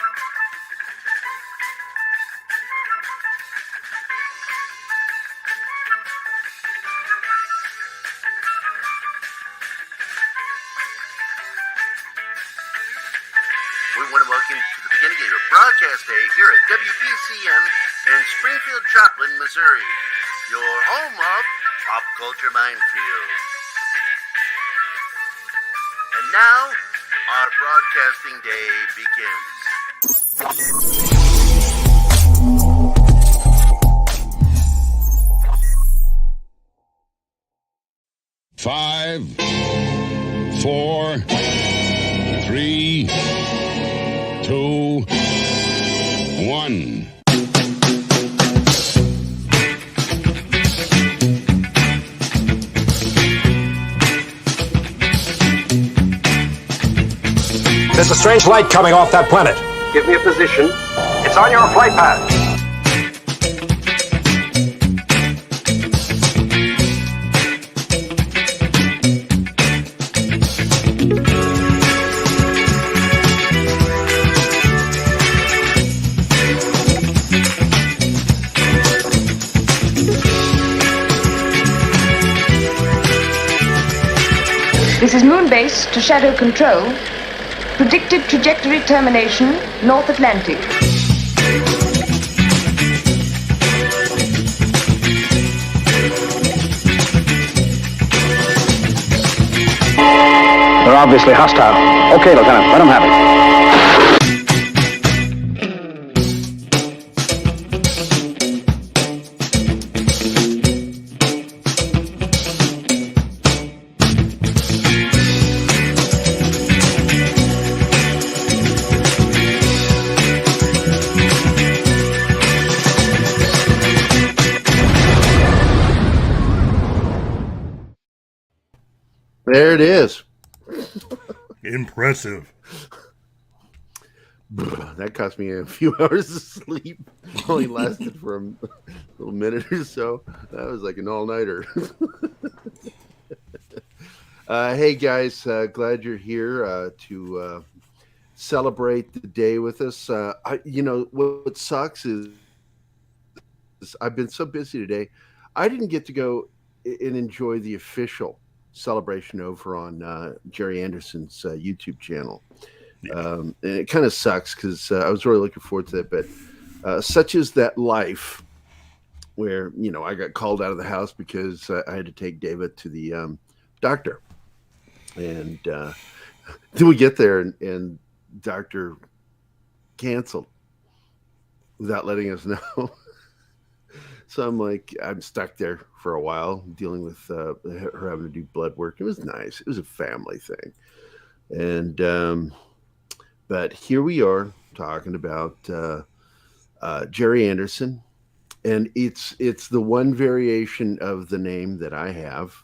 We want to welcome you to the beginning of your broadcast day here at WBCM in Springfield, Joplin, Missouri, your home of Pop Culture Minefield. And now, our broadcasting day begins. 5, 4, 3, 2, 1. There's a strange light coming off that planet. Give me a position. It's on your flight path. This is Moon Base to Shadow Control. Predicted trajectory termination, North Atlantic. They're obviously hostile. Okay, Lieutenant, let them have it. There it is. Impressive. That cost me a few hours of sleep. Only lasted for a little minute or so. That was like an all-nighter. Hey guys, glad you're here to celebrate the day with us. What sucks is I've been so busy today. I didn't get to go and enjoy the official celebration over on Gerry Anderson's YouTube channel. And it kind of sucks because I was really looking forward to that. But such is that life where, I got called out of the house because I had to take David to the doctor. And then we get there and doctor canceled without letting us know. So I'm stuck there for a while dealing with her having to do blood work. It was nice. It was a family thing. And, but here we are talking about Gerry Anderson. And it's the one variation of the name that I have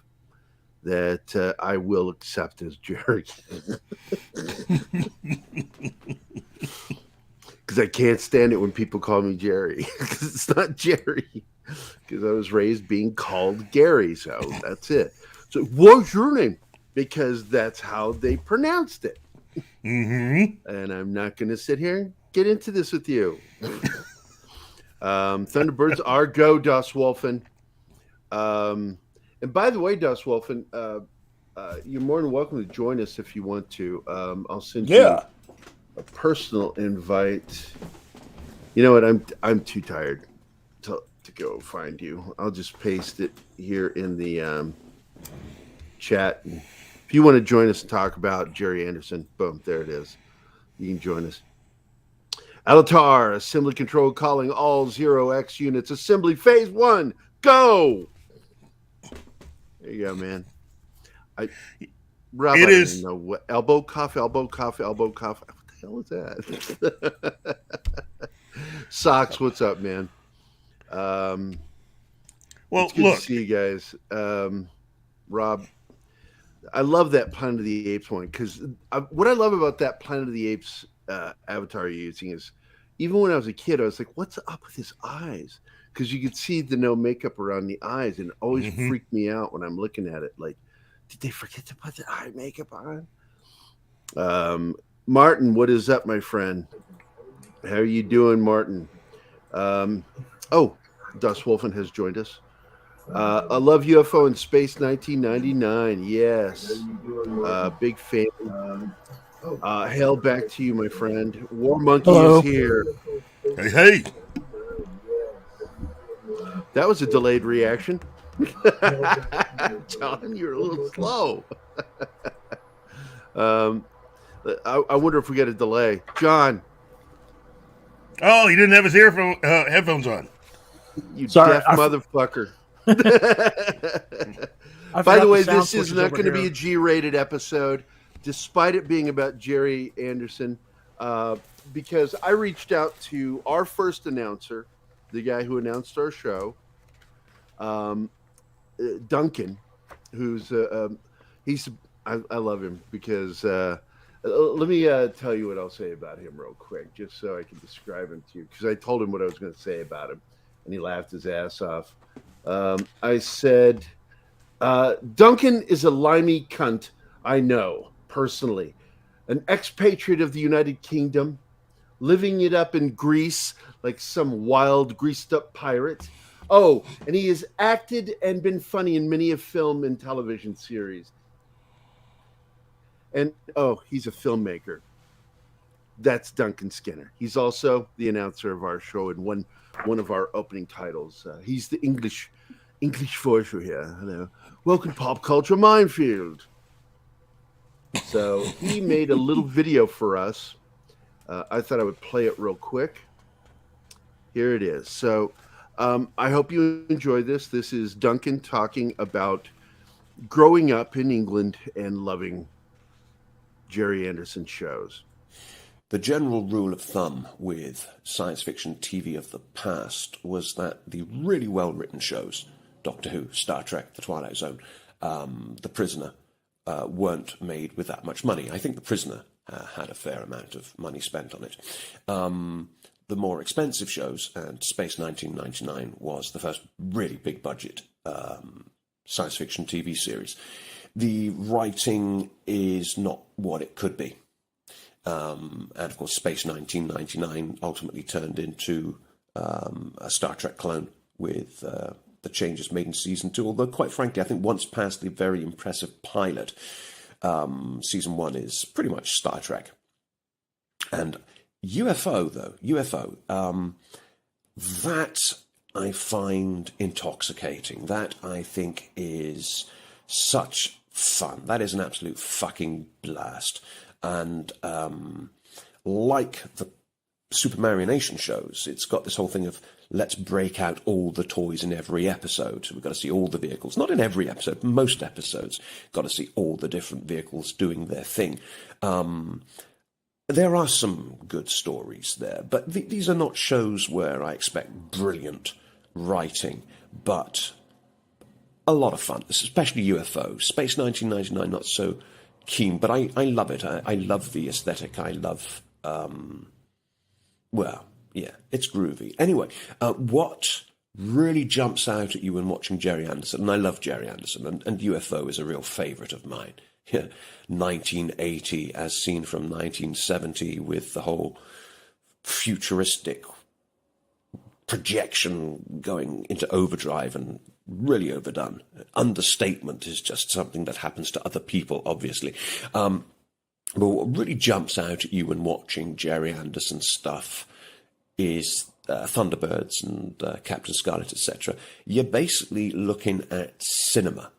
that I will accept as Gerry. Because I can't stand it when people call me Gerry. Because it's not Gerry. Because I was raised being called Gary. So that's it. So what's your name? Because that's how they pronounced it. Mm-hmm. And I'm not going to sit here and get into this with you. Thunderbirds are go, Dustwolfen. And by the way, Dustwolfen, you're more than welcome to join us if you want to. I'll send you a personal invite. You know what? I'm too tired to go find you. I'll just paste it here in the chat. And if you want to join us and talk about Gerry Anderson, boom, there it is. You can join us. Alatar, assembly control calling all 0X units. Assembly phase 1, go! There you go, man. Rob, It I is. don't know what elbow cuff. What the hell is that? Socks, what's up, man? Well, it's good look. to see you guys. Rob, I love that Planet of the Apes one because what I love about that Planet of the Apes avatar you're using is even when I was a kid, I was like, what's up with his eyes? Because you could see the no makeup around the eyes, and it always freaked me out when I'm looking at it. Like, did they forget to put the eye makeup on? Martin, what is up, my friend? How are you doing, Martin? Oh, Dust Wolfen has joined us. I love UFO in Space 1999. Yes. Big fan. Hail back to you, my friend. War Monkey Hello. is here. Hey. That was a delayed reaction. John, you're a little slow. I wonder if we get a delay. John. Oh, he didn't have his headphones on. You Sorry, deaf motherfucker. By the way, this is not going to be a G-rated episode, despite it being about Gerry Anderson, because I reached out to our first announcer, the guy who announced our show, Duncan, who's I love him because let me tell you what I'll say about him real quick, just so I can describe him to you, because I told him what I was going to say about him, and he laughed his ass off. I said, Duncan is a limey cunt, I know, personally. An expatriate of the United Kingdom, living it up in Greece like some wild, greased-up pirate. Oh, and he has acted and been funny in many a film and television series. And, oh, he's a filmmaker. That's Duncan Skinner. He's also the announcer of our show and one of our opening titles. He's the English voice here. Hello. Welcome, Pop Culture Minefield. So he made a little video for us. I thought I would play it real quick. Here it is. So I hope you enjoy this. This is Duncan talking about growing up in England and loving Gerry Anderson shows. The general rule of thumb with science fiction TV of the past was that the really well-written shows, Doctor Who, Star Trek, The Twilight Zone, The Prisoner, weren't made with that much money. I think The Prisoner had a fair amount of money spent on it. The more expensive shows, and Space 1999 was the first really big budget science fiction TV series. The writing is not what it could be. And of course, Space 1999 ultimately turned into a Star Trek clone with the changes made in season 2. Although, quite frankly, I think once past the very impressive pilot, season 1 is pretty much Star Trek. And UFO, that I find intoxicating. That I think is such fun. That is an absolute fucking blast. And like the supermarionation shows, it's got this whole thing of let's break out all the toys in every episode. So we've got to see all the vehicles. Not in every episode, most episodes. Got to see all the different vehicles doing their thing. There are some good stories there, but these are not shows where I expect brilliant writing, but a lot of fun, especially UFO. Space 1999, not so keen, but I love it. I love the aesthetic. I love, well, yeah, it's groovy. Anyway, what really jumps out at you when watching Gerry Anderson, and I love Gerry Anderson, and UFO is a real favourite of mine. Yeah, 1980 as seen from 1970 with the whole futuristic projection going into overdrive and really overdone. Understatement is just something that happens to other people, obviously. But what really jumps out at you when watching Gerry Anderson stuff is Thunderbirds and Captain Scarlet, etc. You're basically looking at cinema,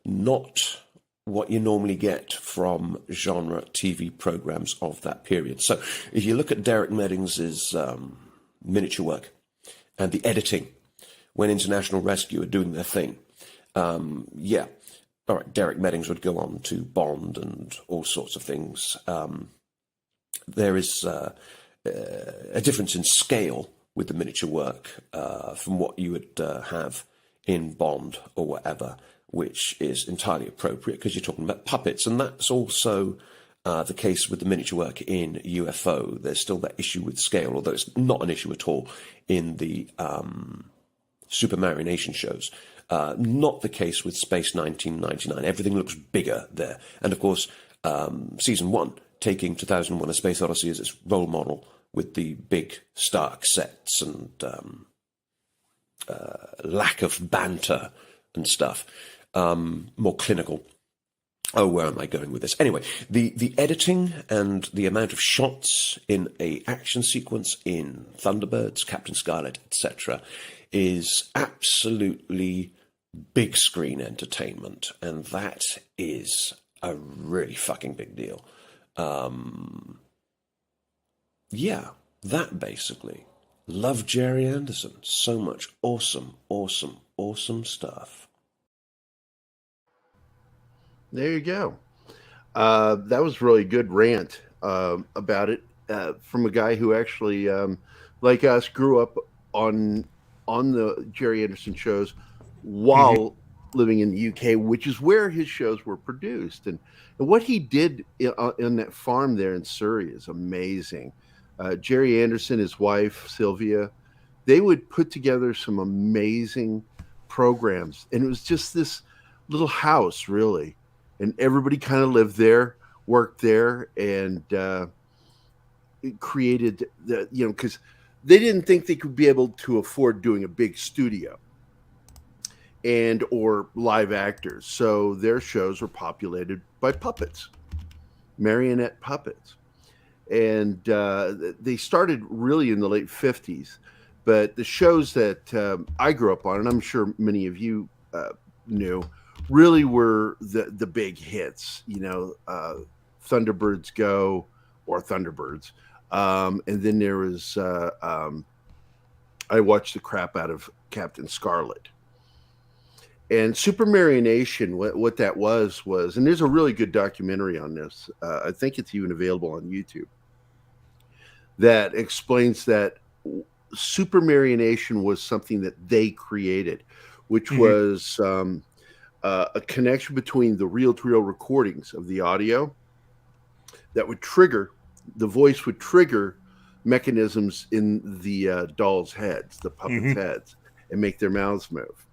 not what you normally get from genre TV programs of that period. So if you look at Derek Meddings's miniature work and the editing when International Rescue are doing their thing, yeah, all right, Derek Meddings would go on to Bond and all sorts of things. There is a difference in scale with the miniature work from what you would have in Bond or whatever, which is entirely appropriate because you're talking about puppets. And that's also the case with the miniature work in UFO. There's still that issue with scale, although it's not an issue at all in the supermarionation shows. Not the case with Space 1999. Everything looks bigger there. And of course, season 1, taking 2001: A Space Odyssey as its role model, with the big stark sets and lack of banter and stuff. More clinical. Oh, where am I going with this? Anyway, the editing and the amount of shots in a action sequence in Thunderbirds, Captain Scarlet, etc., is absolutely big screen entertainment, and that is a really fucking big deal. Yeah, that basically. Love Gerry Anderson. So much awesome stuff. There you go. That was really good rant about it from a guy who actually, like us, grew up on the Gerry Anderson shows while living in the UK, which is where his shows were produced. And what he did in that farm there in Surrey is amazing. Gerry Anderson, his wife, Sylvia, they would put together some amazing programs. And it was just this little house, really. And everybody kind of lived there, worked there, and it created because they didn't think they could be able to afford doing a big studio and or live actors. So their shows were populated by puppets, marionette puppets. And they started really in the late 50s. But the shows that I grew up on, and I'm sure many of you knew, really were the big hits, Thunderbirds Go or Thunderbirds. And then there was, I watched the crap out of Captain Scarlet. And Supermarionation, what that was, and there's a really good documentary on this. I think it's even available on YouTube. That explains that Supermarionation was something that they created, which was a connection between the reel-to-reel recordings of the audio that would trigger, the voice would trigger mechanisms in the dolls' heads, the puppets' heads, and make their mouths move.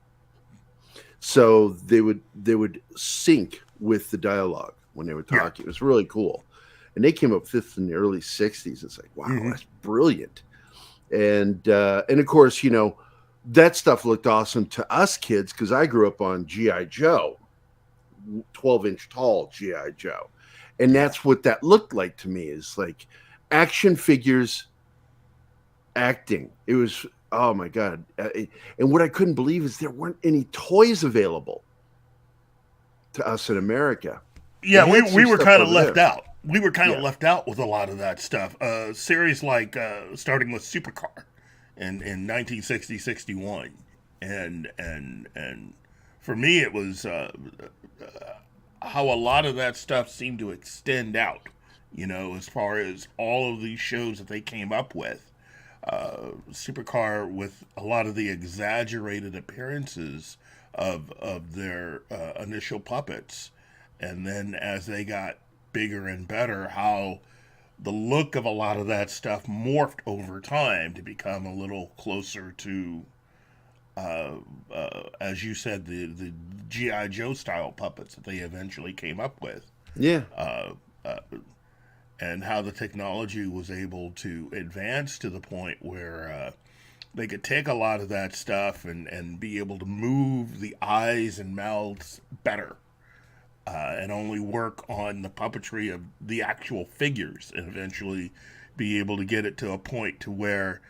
So they would sync with the dialogue when they were talking. It was really cool. And they came up with this in the early 60s. It's like, wow, that's brilliant. And of course, that stuff looked awesome to us kids because I grew up on G.I. Joe, 12-inch tall G.I. Joe. And that's what that looked like to me, is like action figures acting. It was, oh my God. And what I couldn't believe is there weren't any toys available to us in America. Yeah, we were kind of left out. We were kind of left out with a lot of that stuff. Series like starting with Supercar in 1960-61. And for me, it was how a lot of that stuff seemed to extend out, as far as all of these shows that they came up with. Supercar, with a lot of the exaggerated appearances of their initial puppets. And then as they got bigger and better, how the look of a lot of that stuff morphed over time to become a little closer to, as you said, the G.I. Joe style puppets that they eventually came up with. Yeah. And how the technology was able to advance to the point where they could take a lot of that stuff and be able to move the eyes and mouths better. And only work on the puppetry of the actual figures, and eventually be able to get it to a point to where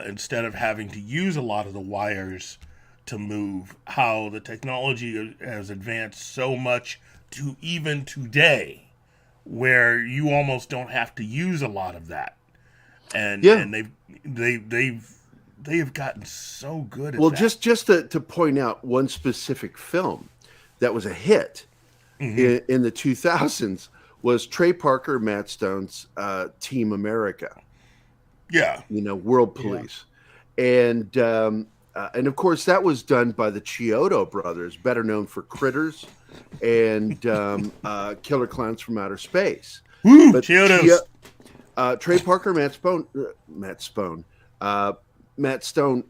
instead of having to use a lot of the wires to move, how the technology has advanced so much to even today, where you almost don't have to use a lot of that. And they've gotten so good at that. Well, just to point out one specific film that was a hit in the 2000s was Trey Parker, Matt Stone's Team America. Yeah. World Police. Yeah. And of course that was done by the Chiodo brothers, better known for Critters and Killer Clowns from Outer Space. Woo, but Chiodos. Trey Parker, Matt Stone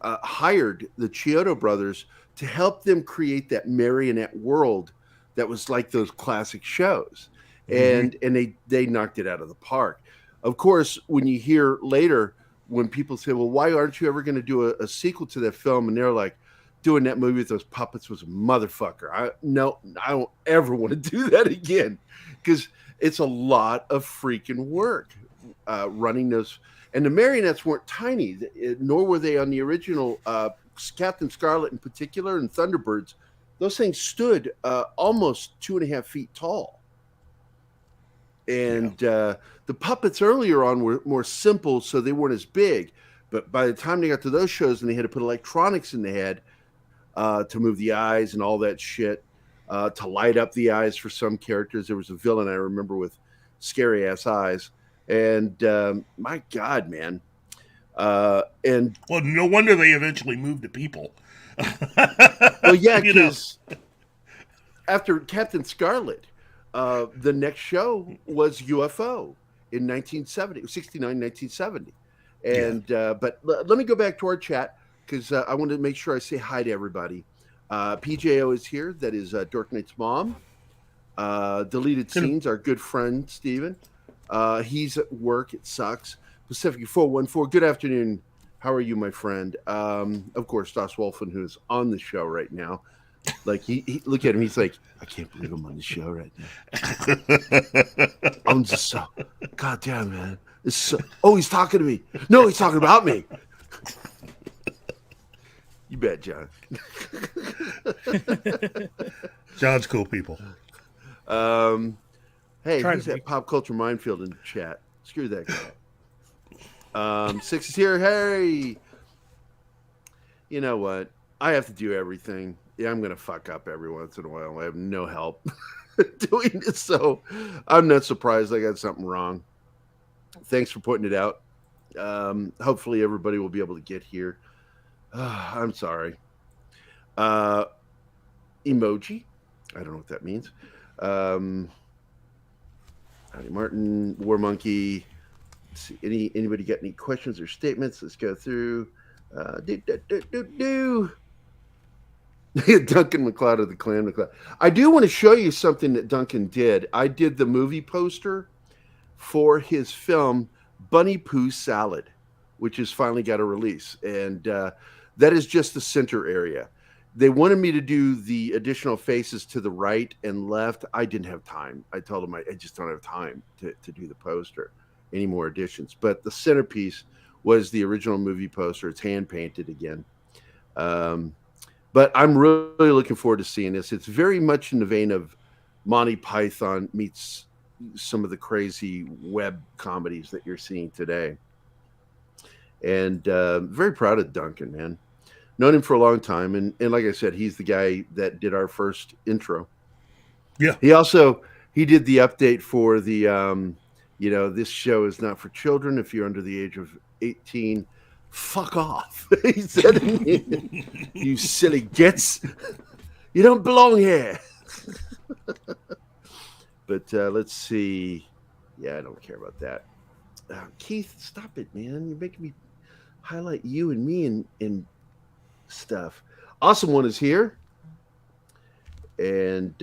hired the Chiodo brothers to help them create that marionette world that was like those classic shows. And they knocked it out of the park. Of course, when you hear later when people say, well, why aren't you ever going to do a sequel to that film? And they're like, doing that movie with those puppets was a motherfucker. I don't ever want to do that again, because it's a lot of freaking work running those. And the marionettes weren't tiny, nor were they on the original Captain Scarlet in particular, and Thunderbirds. Those things stood almost 2.5 feet tall. And the puppets earlier on were more simple, so they weren't as big. But by the time they got to those shows and they had to put electronics in the head to move the eyes and all that shit, to light up the eyes for some characters. There was a villain I remember with scary ass eyes. And my God, man. And well, no wonder they eventually moved to people. Well, yeah, because after Captain Scarlet, the next show was UFO in 1970. And but let me go back to our chat, because I want to make sure I say hi to everybody. PJO is here. That is Dork Knight's mom. Deleted Scenes, our good friend Steven. He's at work. It sucks. Pacific 414. Good afternoon. How are you, my friend? Of course, Das Wolfen, who's on the show right now. Like he look at him. He's like, I can't believe I'm on the show right now. I'm just so goddamn, man. It's so, oh, he's talking to me. No, he's talking about me. You bet, John. John's cool people. Hey, who's that Pop Culture Minefield in the chat? Screw that guy. Six is here. Hey, you know what? I have to do everything. Yeah, I'm gonna fuck up every once in a while. I have no help doing this, so I'm not surprised I got something wrong. Thanks for putting it out. Hopefully everybody will be able to get here. I'm sorry. Emoji. I don't know what that means. Howdy Martin, War Monkey. Let's see, anybody got any questions or statements? Let's go through. Duncan McLeod of the Clan McLeod. I do want to show you something that Duncan did. I did the movie poster for his film Bunny Pooh Salad, which has finally got a release. And that is just the center area. They wanted me to do the additional faces to the right and left. I didn't have time. I told them I just don't have time to do the poster, any more additions. But the centerpiece was the original movie poster. It's hand painted again. But I'm really looking forward to seeing this. It's very much in the vein of Monty Python meets some of the crazy web comedies that you're seeing today. And very proud of Duncan, man. Known him for a long time. And like I said, he's the guy that did our first intro. Yeah. He did the update for the, this show is not for children. If you're under the age of 18, fuck off. He said, you silly gits. You don't belong here. But let's see. Yeah, I don't care about that. Keith, stop it, man. You're making me highlight you and me and stuff. Awesome One is here. And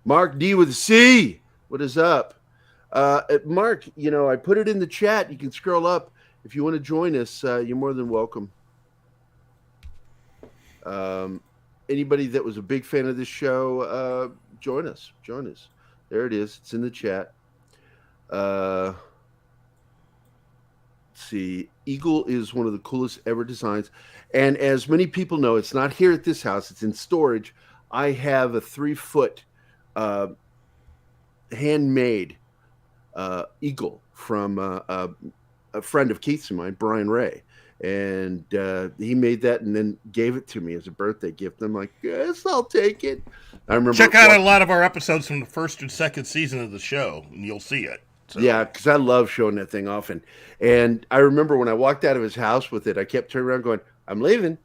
Mark D with a C. What is up? Mark, I put it in the chat. You can scroll up. If you want to join us, you're more than welcome. Anybody that was a big fan of this show, join us. There it is. It's in the chat. Let's see. Eagle is one of the coolest ever designs. And as many people know, it's not here at this house. It's in storage. I have a 3-foot handmade eagle from a friend of Keith's and mine, Brian Ray. And he made that and then gave it to me as a birthday gift. I'm like, yes, I'll take it. I remember. Check out a lot of our episodes from the first and second season of the show, and you'll see it. So. Yeah, because I love showing that thing off. And I remember when I walked out of his house with it, I kept turning around going, I'm leaving.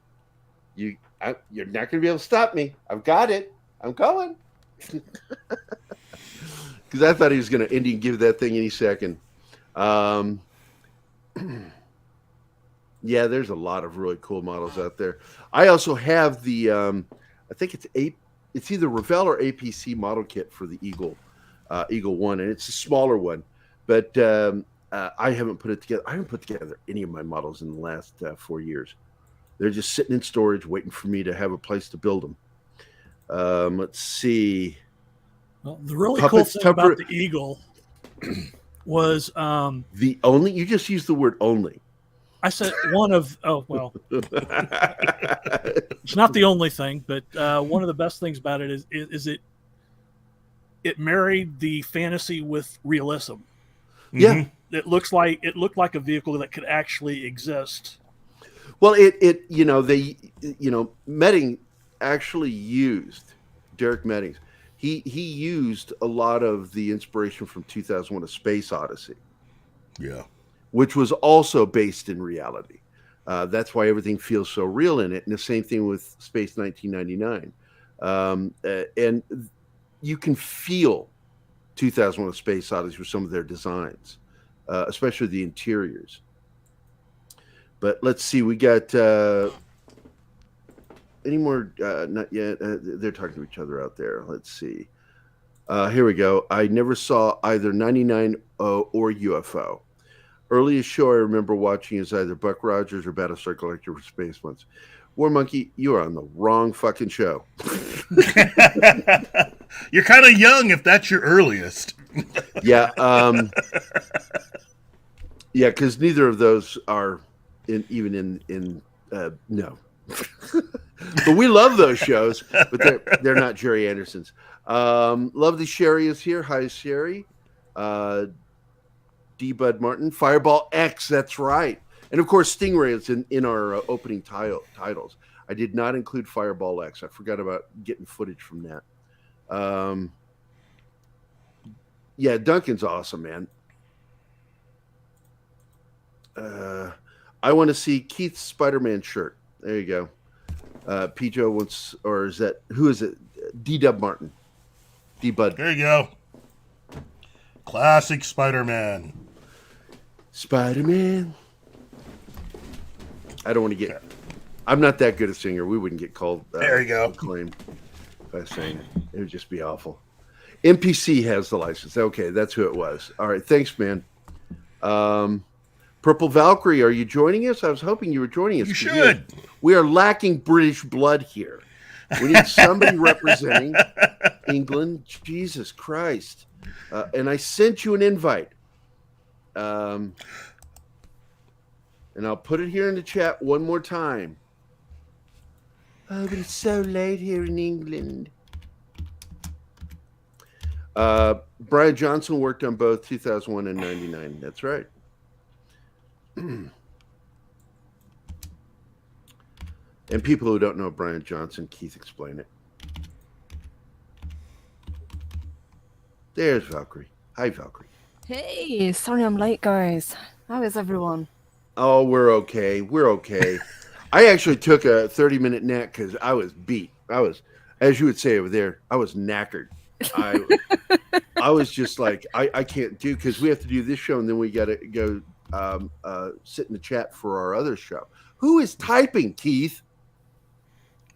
You're not going to be able to stop me. I've got it. I'm going. Because I thought he was going to Indian give that thing any second. Yeah, there's a lot of really cool models out there. I also have the, I think it's either Revell or APC model kit for the Eagle One, and it's a smaller one. But I haven't put it together. I haven't put together any of my models in the last 4 years. They're just sitting in storage, waiting for me to have a place to build them. Let's see. Well, the really cool thing about the Eagle was the only. You just used the word only. I said one of. Oh well, it's not the only thing, but one of the best things about it is it married the fantasy with realism. Yeah, it looked like a vehicle that could actually exist. Well, Medding actually used Derek Meddings. He used a lot of the inspiration from 2001: A Space Odyssey. Yeah, which was also based in reality. That's why everything feels so real in it. And the same thing with Space 1999. And you can feel 2001: A Space Odyssey with some of their designs, especially the interiors. But let's see, we got any more? Not yet. They're talking to each other out there. Let's see. Here we go. I never saw either 99 or UFO. Earliest show I remember watching is either Buck Rogers or Battlestar Galactica for Space Once. War Monkey, you are on the wrong fucking show. You're kind of young if that's your earliest. Yeah. Yeah, because neither of those are even in no. But we love those shows, but they're not Gerry Anderson's. Lovely Sherry is here. Hi, Sherry. D. Bud Martin, Fireball X, that's right. And of course, Stingray is in our opening titles. I did not include Fireball X. I forgot about getting footage from that. Yeah, Duncan's awesome, man. I want to see Keith's Spider-Man shirt. There you go. Pijo wants, or is that, who is it? D-Dub Martin. D-Bud. There you go. Classic Spider-Man. Spider-Man. I don't want to get. I'm not that good a singer. We wouldn't get called. There you go. Claimed by saying it would just be awful. MPC has the license. Okay, that's who it was. All right, thanks, man. Purple Valkyrie, are you joining us? I was hoping you were joining us. You should. We are lacking British blood here. We need somebody representing England. Jesus Christ. And I sent you an invite. And I'll put it here in the chat one more time. Oh, but it's so late here in England. Brian Johnson worked on both 2001 and 99. That's right. And people who don't know Brian Johnson, Keith, explain it. There's Valkyrie. Hi, Valkyrie. Hey, sorry I'm late, guys. How is everyone? Oh, we're okay. We're okay. I actually took a 30-minute nap because I was beat. I was, as you would say over there, I was knackered. I was just like, I can't do, because we have to do this show and then we got to go sit in the chat for our other show. Who is typing, Keith?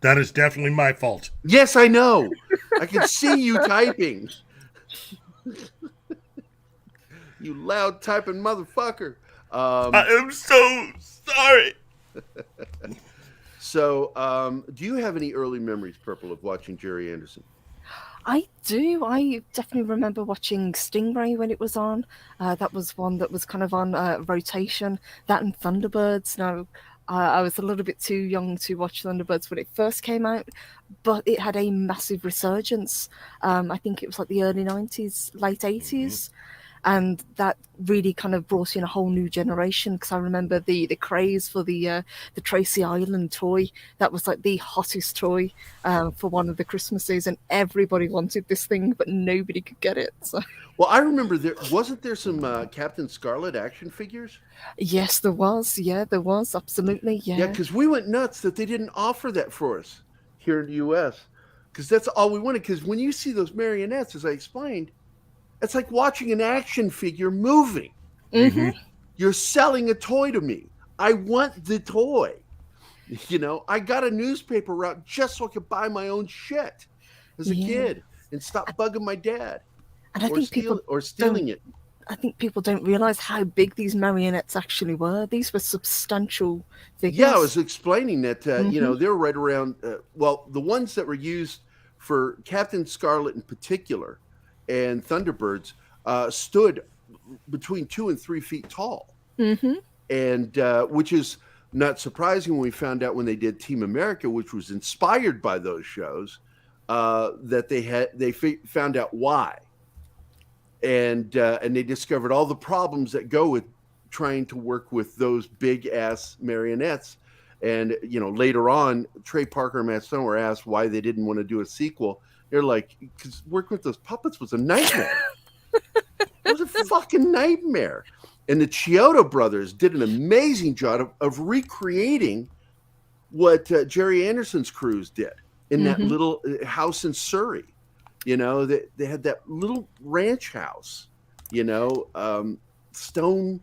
That is definitely my fault. Yes, I know. I can see you typing. You loud typing motherfucker. I am so sorry. So, do you have any early memories, Purple, of watching Gerry Anderson? I do. I definitely remember watching Stingray when it was on. That was one that was kind of on rotation. That and Thunderbirds. Now, I was a little bit too young to watch Thunderbirds when it first came out, but it had a massive resurgence. I think it was like the early 90s, late 80s. And that really kind of brought in a whole new generation, because I remember the craze for the Tracy Island toy. That was like the hottest toy for one of the Christmases, and everybody wanted this thing, but nobody could get it. So. Well, I remember wasn't there some Captain Scarlet action figures? Yes, there was. Yeah, there was. Absolutely. Yeah. Yeah, because we went nuts that they didn't offer that for us here in the U.S. because that's all we wanted. Because when you see those marionettes, as I explained, it's like watching an action figure moving. Mm-hmm. You're selling a toy to me. I want the toy. You know, I got a newspaper route just so I could buy my own shit as a kid and stop bugging my dad. And I think people stealing it. I think people don't realize how big these marionettes actually were. These were substantial figures. Yeah, I was explaining that, they were right around, the ones that were used for Captain Scarlet in particular and Thunderbirds stood between 2 and 3 feet tall. Mm-hmm. And which is not surprising when we found out when they did Team America, which was inspired by those shows, that they found out why. And they discovered all the problems that go with trying to work with those big ass marionettes. And later on, Trey Parker and Matt Stone were asked why they didn't want to do a sequel. They're like, because working with those puppets was a nightmare. It was a fucking nightmare. And the Chiodo brothers did an amazing job of recreating what Gerry Anderson's crews did in that little house in Surrey. They had that little ranch house, stone.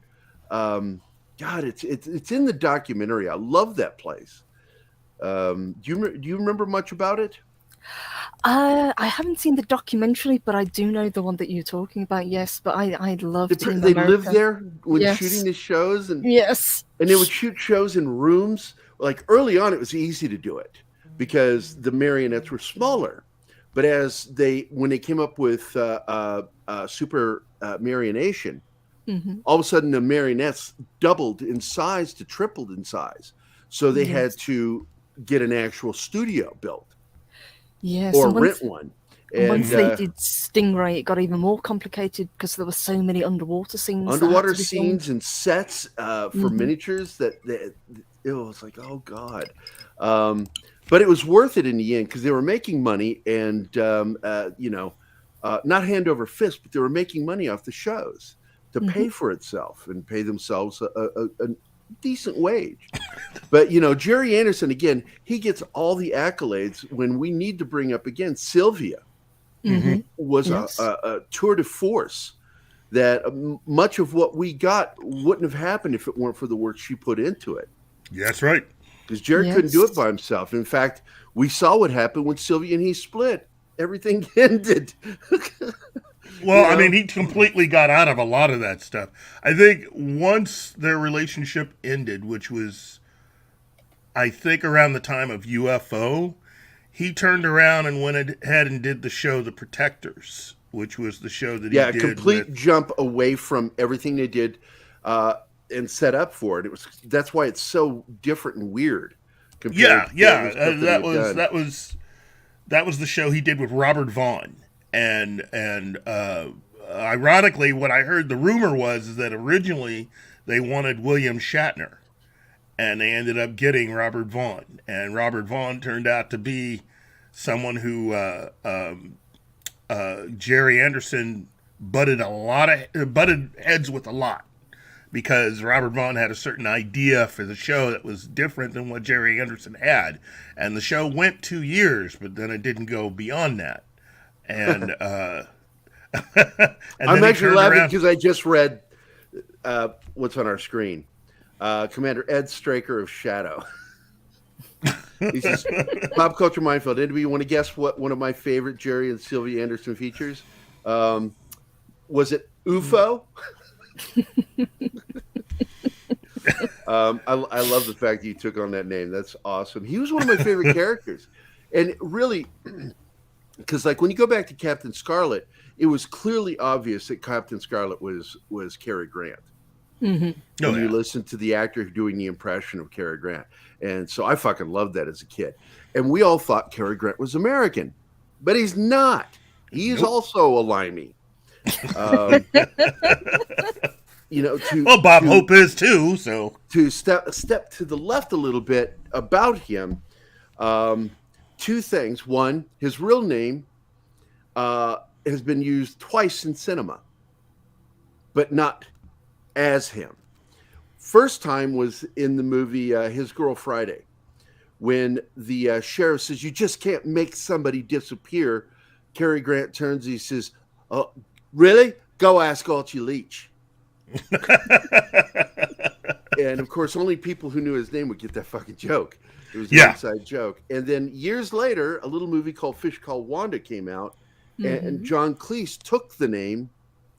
God, it's in the documentary. I love that place. Do you remember much about it? I haven't seen the documentary, but I do know the one that you're talking about. Yes, but I love Team They America. lived there when shooting the shows, and they would shoot shows in rooms. Like early on, it was easy to do it because the marionettes were smaller. But when they came up with supermarionation, all of a sudden the marionettes doubled in size to tripled in size. So they had to get an actual studio built. Yes, or rent one. And once they did Stingray, it got even more complicated because there were so many underwater scenes. Underwater scenes and sets for miniatures that it was like, oh God. But it was worth it in the end because they were making money and, not hand over fist, but they were making money off the shows to pay for itself and pay themselves a decent wage. But Gerry Anderson, again, he gets all the accolades. When we need to bring up again Sylvia was a tour de force that much of what we got wouldn't have happened if it weren't for the work she put into it. That's right, because Gerry couldn't do it by himself. In fact, we saw what happened when Sylvia and he split. Everything ended. Well, I mean, he completely got out of a lot of that stuff. I think once their relationship ended, which was, I think, around the time of UFO, he turned around and went ahead and did the show The Protectors, which was the show that he did. Yeah, complete jump away from everything they did and set up for it. That's why it's so different and weird. That was the show he did with Robert Vaughn. And ironically, what I heard the rumor was that originally they wanted William Shatner, and they ended up getting Robert Vaughn. And Robert Vaughn turned out to be someone who Gerry Anderson butted heads with a lot, because Robert Vaughn had a certain idea for the show that was different than what Gerry Anderson had, and the show went 2 years, but then it didn't go beyond that. And, and I'm actually laughing because I just read what's on our screen. Commander Ed Straker of Shadow. He says, Pop Culture Minefield. Anybody want to guess what one of my favorite Gerry and Sylvia Anderson features? Was it UFO? I love the fact that you took on that name. That's awesome. He was one of my favorite characters. And really... Because, like, when you go back to Captain Scarlet, it was clearly obvious that Captain Scarlet was Cary Grant. You listen to the actor doing the impression of Cary Grant. And so I fucking loved that as a kid. And we all thought Cary Grant was American. But he's not. He is also a limey. Bob Hope is too. So to step to the left a little bit about him, two things. One, his real name has been used twice in cinema, but not as him. First time was in the movie His Girl Friday, when the sheriff says, "You just can't make somebody disappear." Cary Grant turns, he says, "Oh, really? Go ask Archie Leach." And of course, only people who knew his name would get that fucking joke. It was an inside joke. And then years later, a little movie called Fish Called Wanda came out, and John Cleese took the name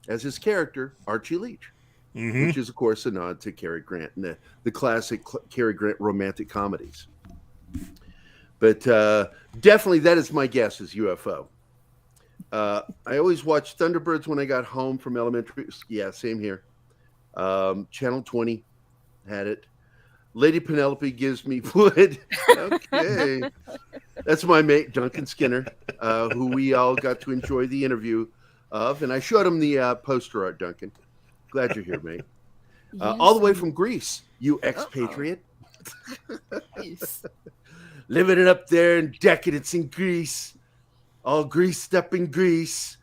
as his character, Archie Leach, which is, of course, a nod to Cary Grant and the classic Cary Grant romantic comedies. But definitely that is my guess is UFO. I always watched Thunderbirds when I got home from elementary. Yeah, same here. Channel 20 had it. Lady Penelope gives me wood. Okay. That's my mate, Duncan Skinner, who we all got to enjoy the interview of. And I showed him the poster art, Duncan. Glad you're here, mate. All the way from Greece, you expatriate. Nice. Living it up there in decadence in Greece. All greased up in Greece.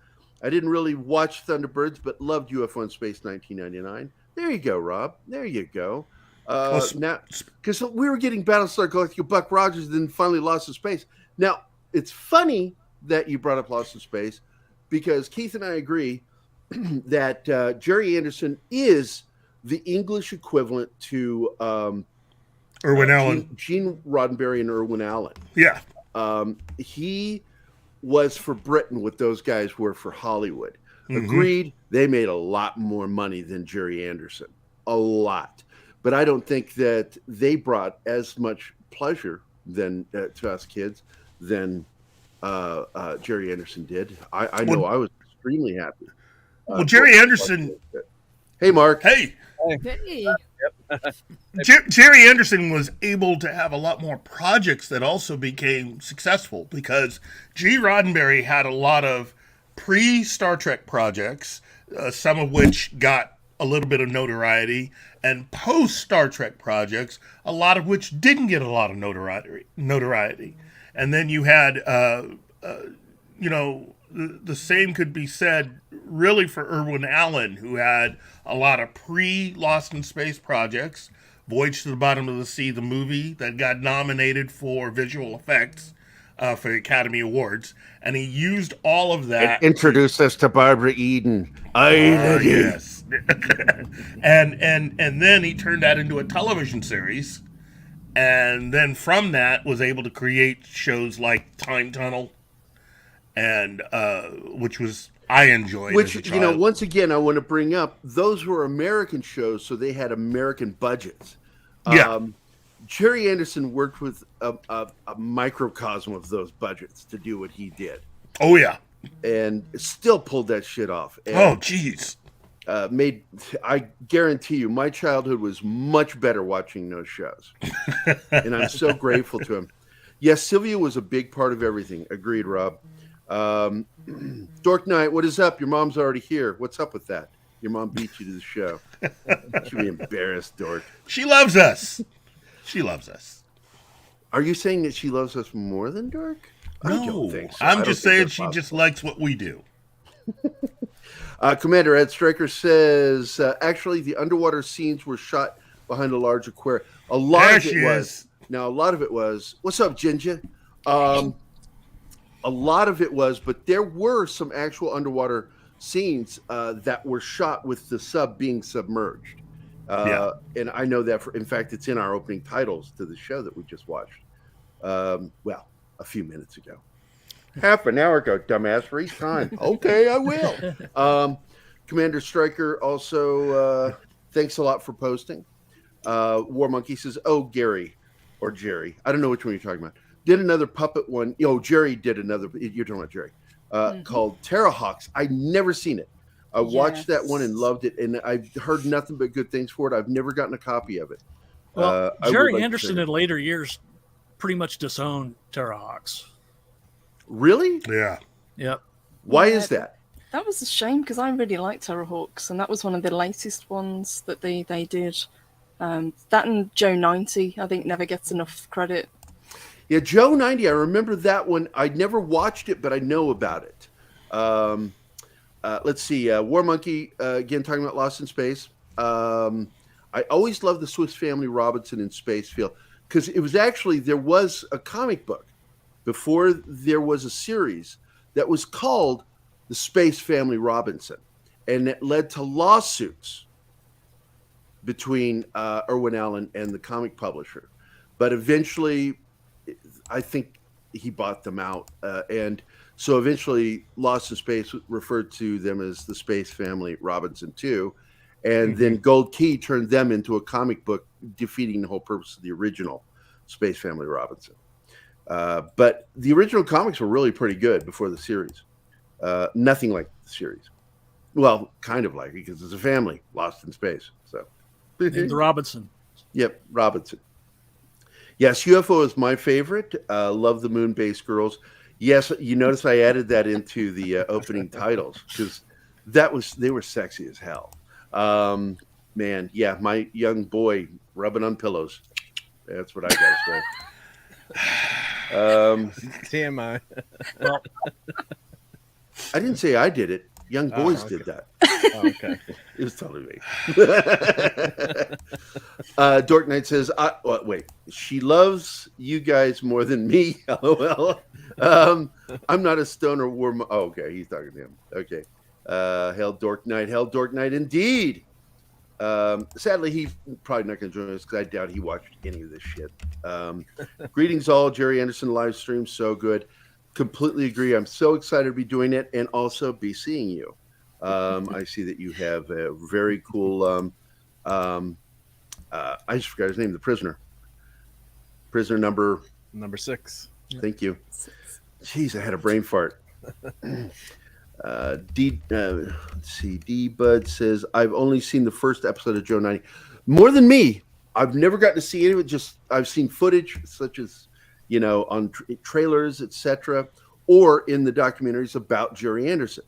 I didn't really watch Thunderbirds, but loved UFO in Space 1999. There you go, Rob. There you go. Now, because we were getting Battlestar Galactica, Buck Rogers, then finally Lost in Space. Now, it's funny that you brought up Lost in Space because Keith and I agree that Gerry Anderson is the English equivalent to Irwin Allen. Gene Roddenberry and Irwin Allen. Yeah. He was for Britain what those guys were for Hollywood. Mm-hmm. Agreed, they made a lot more money than Gerry Anderson. A lot. But I don't think that they brought as much pleasure than to us kids than Gerry Anderson did. I know I was extremely happy. Well, Gerry Anderson. Hey, Mark. Hey. Hey. Gerry Anderson was able to have a lot more projects that also became successful because G. Roddenberry had a lot of pre-Star Trek projects, some of which got a little bit of notoriety, and post-Star Trek projects, a lot of which didn't get a lot of notoriety. And then you had, the same could be said really for Irwin Allen, who had a lot of pre-Lost in Space projects, Voyage to the Bottom of the Sea, the movie that got nominated for visual effects for the Academy Awards, and he used all of that. Introduced us to Barbara Eden. Yes. and then he turned that into a television series, and then from that was able to create shows like Time Tunnel, and which was I enjoyed. Which as a child. once again, I want to bring up those were American shows, so they had American budgets. Yeah. Gerry Anderson worked with a microcosm of those budgets to do what he did. Oh yeah, and still pulled that shit off. And, oh geez. I guarantee you, my childhood was much better watching those shows, and I'm so grateful to him. Yes, Sylvia was a big part of everything. Agreed, Rob. Dork Knight, what is up? Your mom's already here. What's up with that? Your mom beat you to the show. You should be embarrassed, Dork. She loves us. She loves us. Are you saying that she loves us more than Dork? No, I don't think so. I'm just saying she just likes what we do. Commander Ed Stryker says, actually, the underwater scenes were shot behind a large aquarium. A lot of it was, what's up, Ginger? A lot of it was, but there were some actual underwater scenes that were shot with the sub being submerged. And I know that, in fact, it's in our opening titles to the show that we just watched. Well, a few minutes ago. Half an hour ago, dumbass, for each time. Okay, I will. Commander Stryker also, thanks a lot for posting. War Monkey says, oh, Gary or Jerry. I don't know which one you're talking about. Did another puppet one. Jerry did another. You're talking about Jerry. Called Terrahawks. I've never seen it. I watched that one and loved it, and I've heard nothing but good things for it. I've never gotten a copy of it. Well, Gerry Anderson in later years pretty much disowned Terrahawks. Really? Yeah. Yep. Why is that? That was a shame because I really liked Terrahawks, and that was one of the latest ones that they did. That and Joe 90, I think, never gets enough credit. Yeah, Joe 90, I remember that one. I never watched it, but I know about it. Let's see. War Monkey, again, talking about Lost in Space. I always loved the Swiss Family Robinson in space feel because it was actually, there was a comic book before there was a series that was called The Space Family Robinson. And it led to lawsuits between Irwin Allen and the comic publisher. But eventually, I think he bought them out. And So eventually, Lost in Space referred to them as the Space Family Robinson 2. And then Gold Key turned them into a comic book, defeating the whole purpose of the original Space Family Robinson. But the original comics were really pretty good before the series. Nothing like the series. Well, kind of like, because it's a family lost in space. So Named the Robinson. Yep, Robinson. Yes, UFO is my favorite. Love the Moon Base Girls. Yes, you notice I added that into the opening titles because they were sexy as hell. Man, yeah, my young boy rubbing on pillows. That's what I gotta say. TMI. Well, I didn't say I did it. Young boys did that. Oh, okay. It was totally me. Dork Knight says, wait, she loves you guys more than me. LOL. I'm not a stoner warm. Oh, okay, he's talking to him. Okay. Hell Dork Knight indeed. Sadly, he's probably not going to join us because I doubt he watched any of this shit. Greetings all. Gerry Anderson live stream, so good. Completely agree. I'm so excited to be doing it and also be seeing you. I see that you have a very cool I just forgot his name, the prisoner number 6. Thank you. Jeez, I had a brain fart. Let's see, D Bud says, I've only seen the first episode of Joe 90. More than me. I've never gotten to see any of it. Just I've seen footage such as, on trailers, etc., or in the documentaries about Gerry Anderson.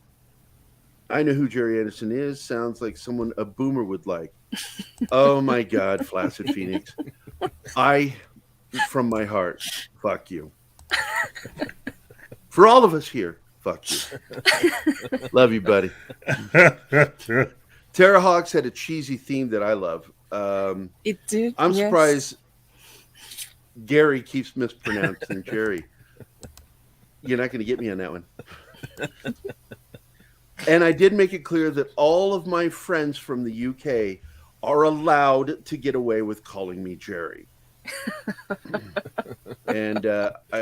I know who Gerry Anderson is. Sounds like someone a boomer would like. Oh my God, Flaccid Phoenix. From my heart, fuck you. For all of us here, fuck you. Love you, buddy. Terra Hawks had a cheesy theme that I love. It did. I'm surprised Gary keeps mispronouncing Gerry. You're not going to get me on that one. And I did make it clear that all of my friends from the UK are allowed to get away with calling me Gerry. And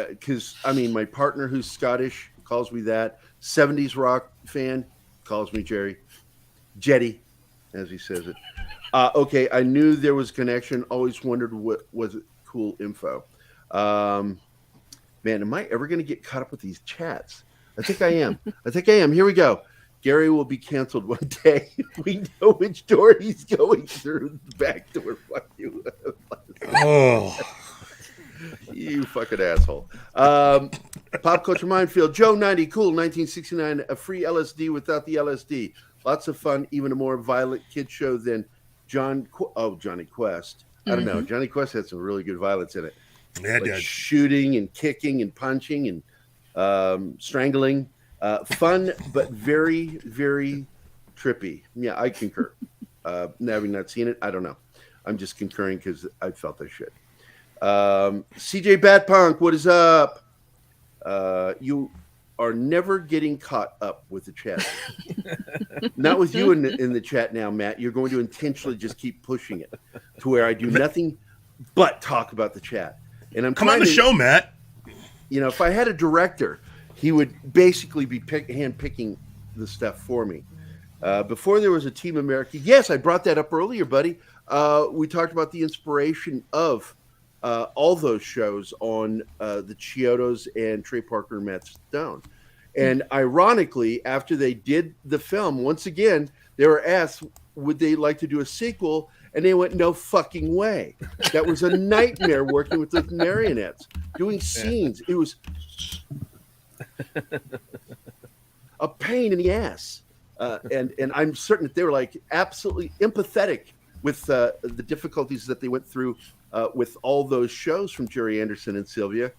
because my partner who's Scottish calls me that. 70s rock fan calls me Gerry. Jetty, as he says it. Okay, I knew there was a connection. Always wondered what was it. Cool info. Man, am I ever going to get caught up with these chats? I think I am. Here we go. Gary will be canceled one day. We know which door he's going through. The back door. Fuck you. Oh. You fucking asshole. Pop Culture Minefield. Joe 90. Cool. 1969. A free LSD without the LSD. Lots of fun. Even a more violent kid show than Johnny Quest. I don't know. Johnny Quest had some really good violence in it. Yeah, like shooting and kicking and punching and strangling. Fun, but very, very trippy. Yeah, I concur. Having not seen it, I don't know. I'm just concurring because I felt I should. CJ Batpunk, what is up? You are never getting caught up with the chat. Not with you in the chat now, Matt. You're going to intentionally just keep pushing it to where I do nothing but talk about the chat. And I'm come on the show, Matt. If I had a director, he would basically be hand-picking the stuff for me. Before there was a Team America. Yes, I brought that up earlier, buddy. We talked about the inspiration of all those shows on the Chiodos and Trey Parker and Matt Stone. And ironically, after they did the film, once again, they were asked, would they like to do a sequel? And they went, no fucking way. That was a nightmare working with the marionettes, doing scenes. It was a pain in the ass. And I'm certain that they were like absolutely empathetic with the difficulties that they went through with all those shows from Gerry Anderson and Sylvia,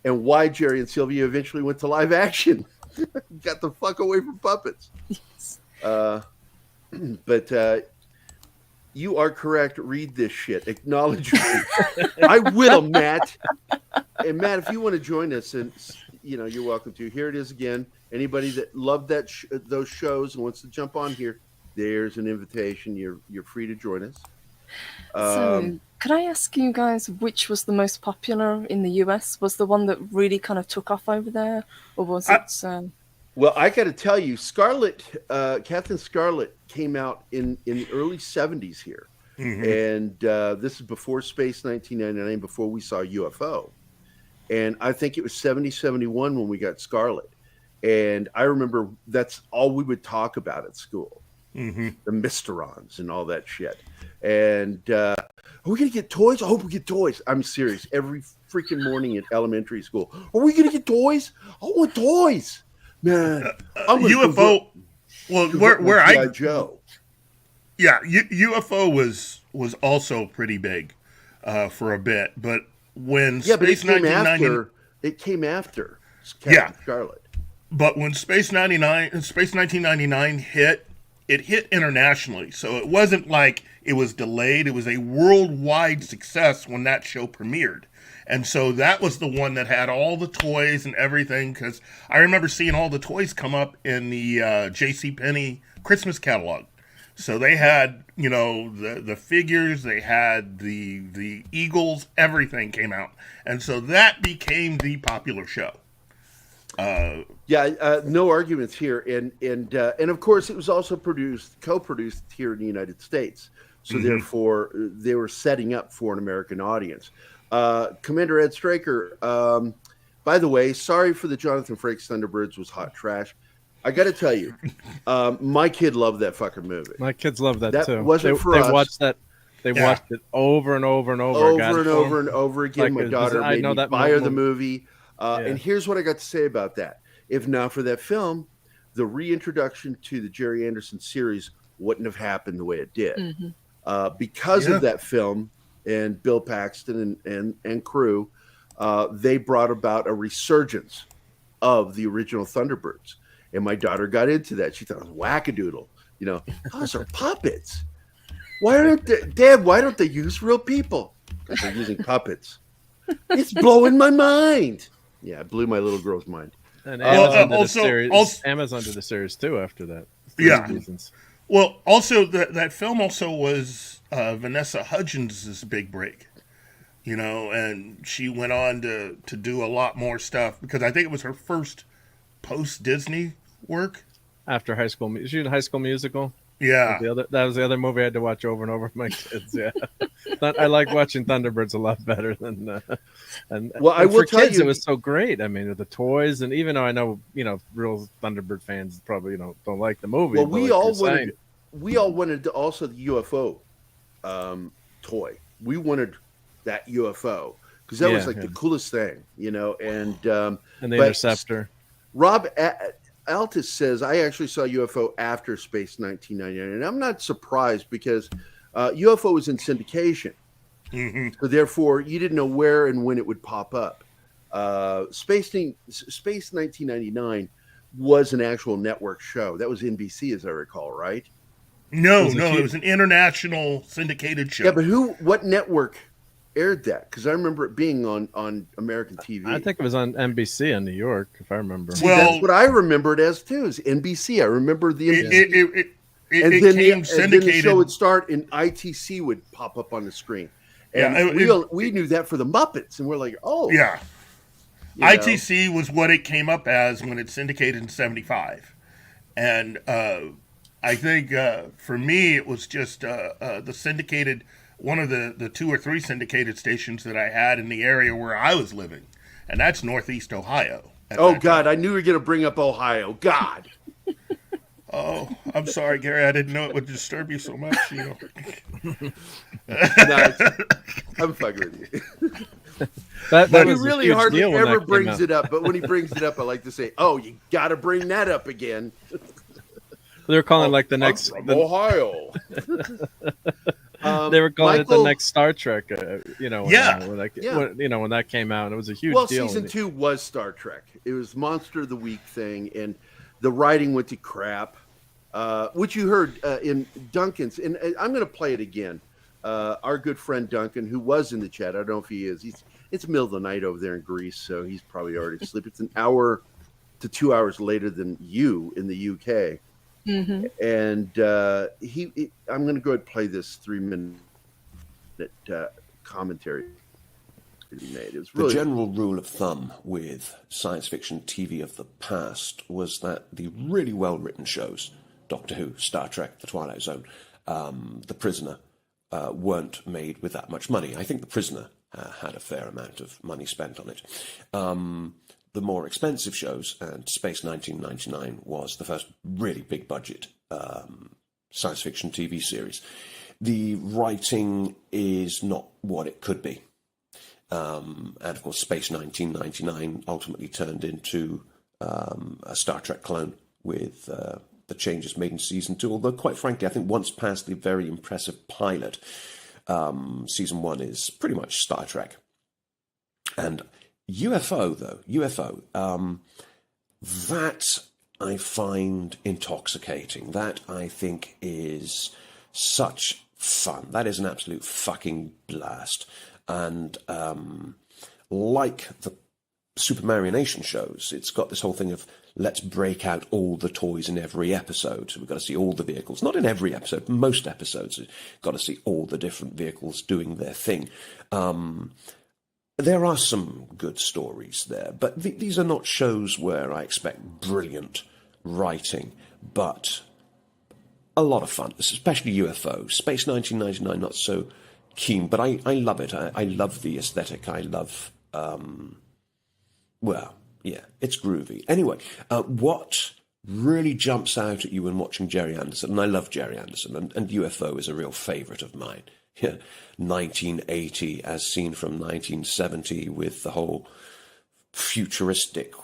and why Gerry and Sylvia eventually went to live action. Got the fuck away from puppets. Yes. But you are correct. Read this shit. Acknowledge me. I will, Matt. And Matt, if you want to join us, and you're welcome to. Here it is again. Anybody that loved those shows and wants to jump on here, there's an invitation. You're free to join us. So, could I ask you guys which was the most popular in the US? Was the one that really kind of took off over there, or was it? Well, I got to tell you, Scarlet, Captain Scarlet came out in the early 70s here. And this is before Space 1999, before we saw UFO. And I think it was 70, 71 when we got Scarlet. And I remember that's all we would talk about at school. The Mysterons and all that shit. And are we going to get toys? I hope we get toys. I'm serious. Every freaking morning at elementary school. Are we going to get toys? I want toys. Man. UFO. Well, where I Joe. Yeah, UFO was also pretty big for a bit, but when Space 1999, it came after Scarlet. But when Space 1999 hit, it hit internationally, so it wasn't like it was delayed. It was a worldwide success when that show premiered. And so that was the one that had all the toys and everything, because I remember seeing all the toys come up in the JCPenney Christmas catalog. So they had, the figures, they had the Eagles, everything came out. And so that became the popular show. No arguments here. And of course, it was also co-produced here in the United States. So therefore, they were setting up for an American audience. Commander Ed Straker, by the way, sorry for the Jonathan Frakes Thunderbirds was hot trash. I got to tell you, my kid loved that fucking movie. My kids love that too. Wasn't for us. Watched that. They watched it over and over and over. And over again. My daughter made me buy her the movie. And here's what I got to say about that. If not for that film, the reintroduction to the Gerry Anderson series wouldn't have happened the way it did. Because of that film and Bill Paxton and crew, they brought about a resurgence of the original Thunderbirds. And my daughter got into that. She thought it was wackadoodle. Those are puppets. Why don't they use real people? Because they're using puppets. It's blowing my mind. Yeah, it blew my little girl's mind. And Amazon did the series too after that. Reasons. Well, also that film also was Vanessa Hudgens' big break. And she went on to do a lot more stuff because I think it was her first post-Disney work. After High School, she did High School Musical. Yeah, that was the other movie I had to watch over and over with my kids. Yeah, I like watching Thunderbirds a lot better than. I will tell you, it was so great. I mean, with the toys, and even though I know real Thunderbird fans probably don't like the movie. Well, we all wanted also the UFO toy. We wanted that UFO because that was the coolest thing, and the Interceptor. Rob Altus says, I actually saw UFO after Space 1999, and I'm not surprised because UFO was in syndication. So therefore, you didn't know where and when it would pop up. Space 1999 was an actual network show. That was NBC, as I recall, right? No, it was an international syndicated show. Yeah, but what network aired that? Because I remember it being on American TV. I think it was on NBC in New York, if I remember. See, that's what I remember it as too. Is NBC? I remember the NBC. Then the show would start, and ITC would pop up on the screen. And we knew that for the Muppets, and we're like, oh, yeah. ITC was what it came up as when it syndicated in '75, and I think for me it was just the syndicated. One of the 2 or 3 syndicated stations that I had in the area where I was living, and that's Northeast Ohio. Oh, God, I knew you were going to bring up Ohio. God. Oh, I'm sorry, Gary. I didn't know it would disturb you so much. No, I'm fucking with you. That he really hardly ever brings it up, but when he brings it up, I like to say, oh, you got to bring that up again. They're calling the next... Ohio. They were calling it the next Star Trek, when that came out, and it was a huge deal. Well, season 2 was Star Trek. It was Monster of the Week thing, and the writing went to crap, which you heard in Duncan's. And I'm going to play it again. Our good friend Duncan, who was in the chat, I don't know if he is. It's middle of the night over there in Greece, so he's probably already asleep. It's an hour to 2 hours later than you in the UK. And I'm going to go ahead and play this 3-minute that commentary he made. It was really... The general rule of thumb with science fiction TV of the past was that the really well-written shows, Doctor Who, Star Trek, The Twilight Zone, The Prisoner, weren't made with that much money. I think The Prisoner had a fair amount of money spent on it. The more expensive shows, and Space 1999 was the first really big budget science fiction TV series. The writing is not what it could be. And of course, Space 1999 ultimately turned into a Star Trek clone with the changes made in season 2. Although, quite frankly, I think once past the very impressive pilot, season 1 is pretty much Star Trek. And UFO, that I find intoxicating. That I think is such fun. That is an absolute fucking blast. And like the supermarionation shows, it's got this whole thing of let's break out all the toys in every episode. So we've got to see all the vehicles. Not in every episode, most episodes. We've got to see all the different vehicles doing their thing. There are some good stories there, but these are not shows where I expect brilliant writing, but a lot of fun, especially UFO. Space 1999, not so keen, but I love it. I love the aesthetic. I love, well, yeah, it's groovy. Anyway, what really jumps out at you when watching Gerry Anderson, and I love Gerry Anderson, and UFO is a real favourite of mine. 1980 as seen from 1970 with the whole futuristic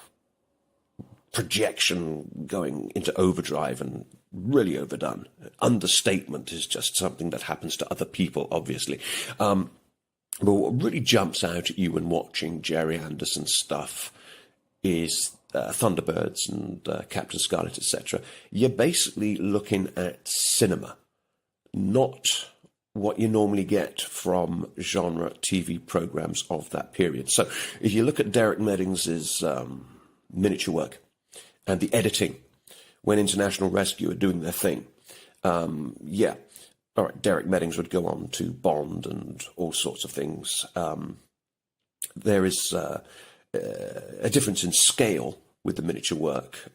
projection going into overdrive and really overdone. Understatement is just something that happens to other people, obviously. But what really jumps out at you when watching Gerry Anderson stuff is Thunderbirds and Captain Scarlet, etc. You're basically looking at cinema, not what you normally get from genre TV programs of that period. So if you look at Derek Meddings' miniature work and the editing when International Rescue are doing their thing, yeah, all right, Derek Meddings would go on to Bond and all sorts of things. There is a difference in scale with the miniature work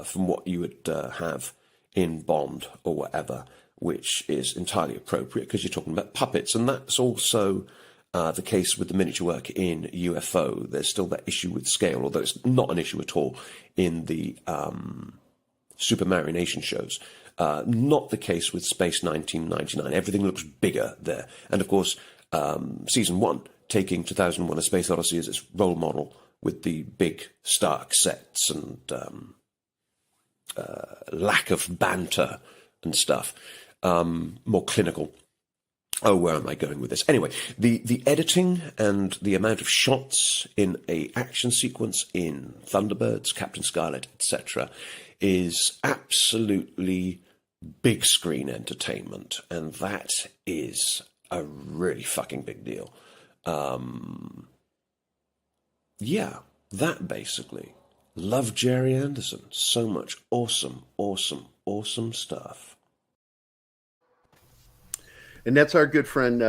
from what you would have in Bond or whatever, which is entirely appropriate because you're talking about puppets. And that's also the case with the miniature work in UFO. There's still that issue with scale, although it's not an issue at all in the supermarionation shows. Not the case with Space 1999. Everything looks bigger there. And of course, season 1, taking 2001: A Space Odyssey as its role model with the big stark sets and lack of banter and stuff. More clinical. Oh, where am I going with this? Anyway, the editing and the amount of shots in a action sequence in Thunderbirds, Captain Scarlet, etc., is absolutely big screen entertainment, and that is a really fucking big deal. Yeah, that basically. Love Gerry Anderson. So much awesome stuff. And that's our good friend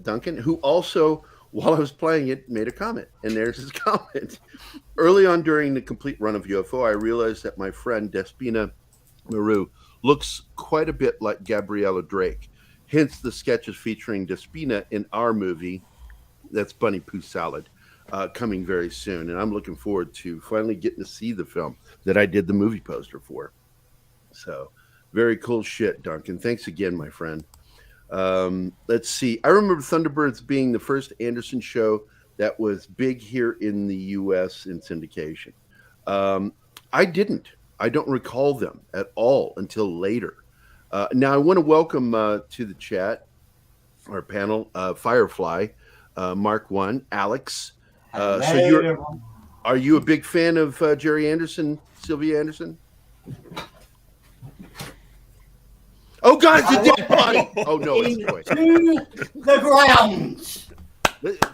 Duncan, who also, while I was playing it, made a comment. And there's his comment. Early on during the complete run of UFO, I realized that my friend Despina Maru looks quite a bit like Gabriella Drake. Hence the sketches featuring Despina in our movie, that's Bunny Poo Salad, coming very soon. And I'm looking forward to finally getting to see the film that I did the movie poster for. So, very cool shit, Duncan. Thanks again, my friend. Let's see. I remember Thunderbirds being the first Anderson show that was big here in the U.S. in syndication. I don't recall them at all until later. Now, I want to welcome to the chat, our panel, Firefly, Mark 1, Alex. Are you a big fan of Gerry Anderson, Sylvia Anderson? Oh, God, it's a dead body. Oh, no, it's a toy. To the ground.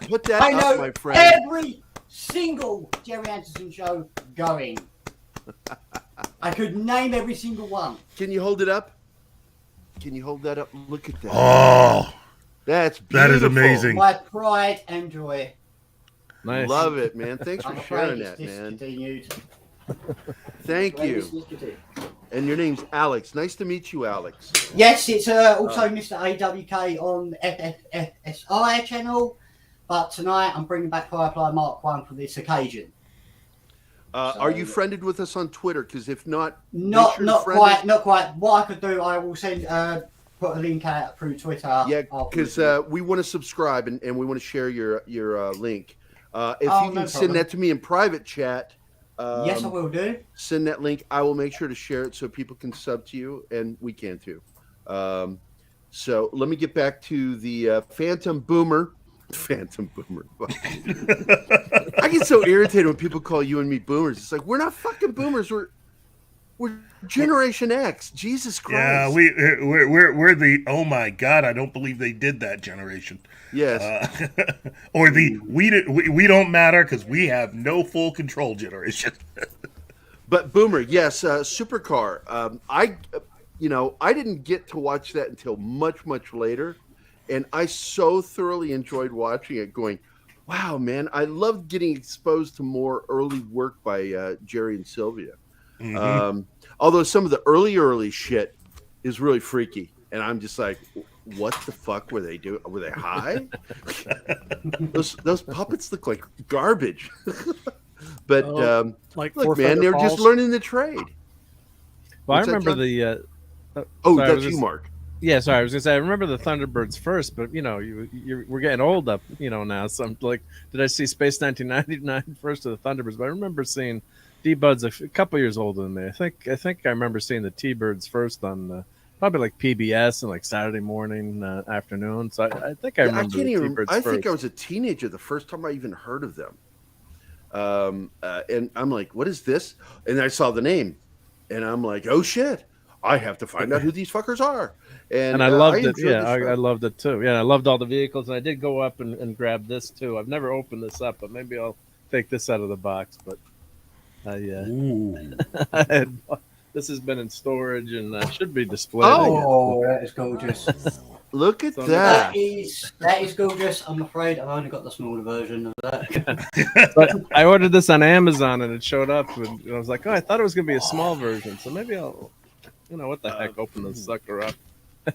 Put that I up, know my friend. every single Gerry Anderson show going. I could name every single one. Can you hold it up? Can you hold that up? Look at that. Oh, That's beautiful. That is amazing. My pride and joy. Nice. Love it, man. Thanks for I'm sharing afraid that, it's man. discontinued. Thank Afraid you. it's discontinued. And your name's Alex. Nice to meet you, Alex. Yes, it's also Mr. AWK on FFSI channel, but tonight I'm bringing back Firefly Mark 1 for this occasion. Are you friended with us on Twitter? Because if not, Not make sure to friend quite, us. not quite. What I could do, I will send put a link out through Twitter. Yeah, because we want to subscribe and we want to share your link. If you can no send problem. that to me in private chat, Yes, I will do. send that link. I will make sure to share it so people can sub to you, and we can too. So let me get back to the Phantom Boomer. Phantom Boomer. I get so irritated when people call you and me boomers. It's like, we're not fucking boomers. We're Generation X. Jesus Christ. Yeah, we're the oh my god, I don't believe they did that generation. Yes. Or the we don't matter because we have no full control generation. But Boomer, yes, Supercar. I didn't get to watch that until much later, and I so thoroughly enjoyed watching it. Going, wow, man, I loved getting exposed to more early work by Gerry and Sylvia. Mm-hmm. Although some of the early shit is really freaky, and I'm just like, what the fuck were they doing? Were they high? those puppets look like garbage. But like look, man, they're just learning the trade. Well, What's I that, remember John? the. That's you, Mark. Yeah, sorry, I was gonna say I remember the Thunderbirds first, but we're getting old up, now. So I'm like, did I see Space 1999 first or the Thunderbirds? But I remember seeing D-Bud's a couple years older than me. I think I remember seeing the T-Birds first on probably like PBS and like Saturday morning, afternoon. So I think I remember the T-Birds I first. think I was a teenager the first time I even heard of them. And I'm like, what is this? And I saw the name, and I'm like, oh shit, I have to find out who these fuckers are. And I loved it. Yeah, I I loved it too. Yeah, I loved all the vehicles, and I did go up and grab this too. I've never opened this up, but maybe I'll take this out of the box. But this has been in storage and should be displayed. Oh, that is gorgeous. Look at So that. That is gorgeous. I'm afraid I've only got the smaller version of that. But I ordered this on Amazon and it showed up, and I was like, oh, I thought it was gonna be a small version, so maybe I'll, what the heck, open this sucker up.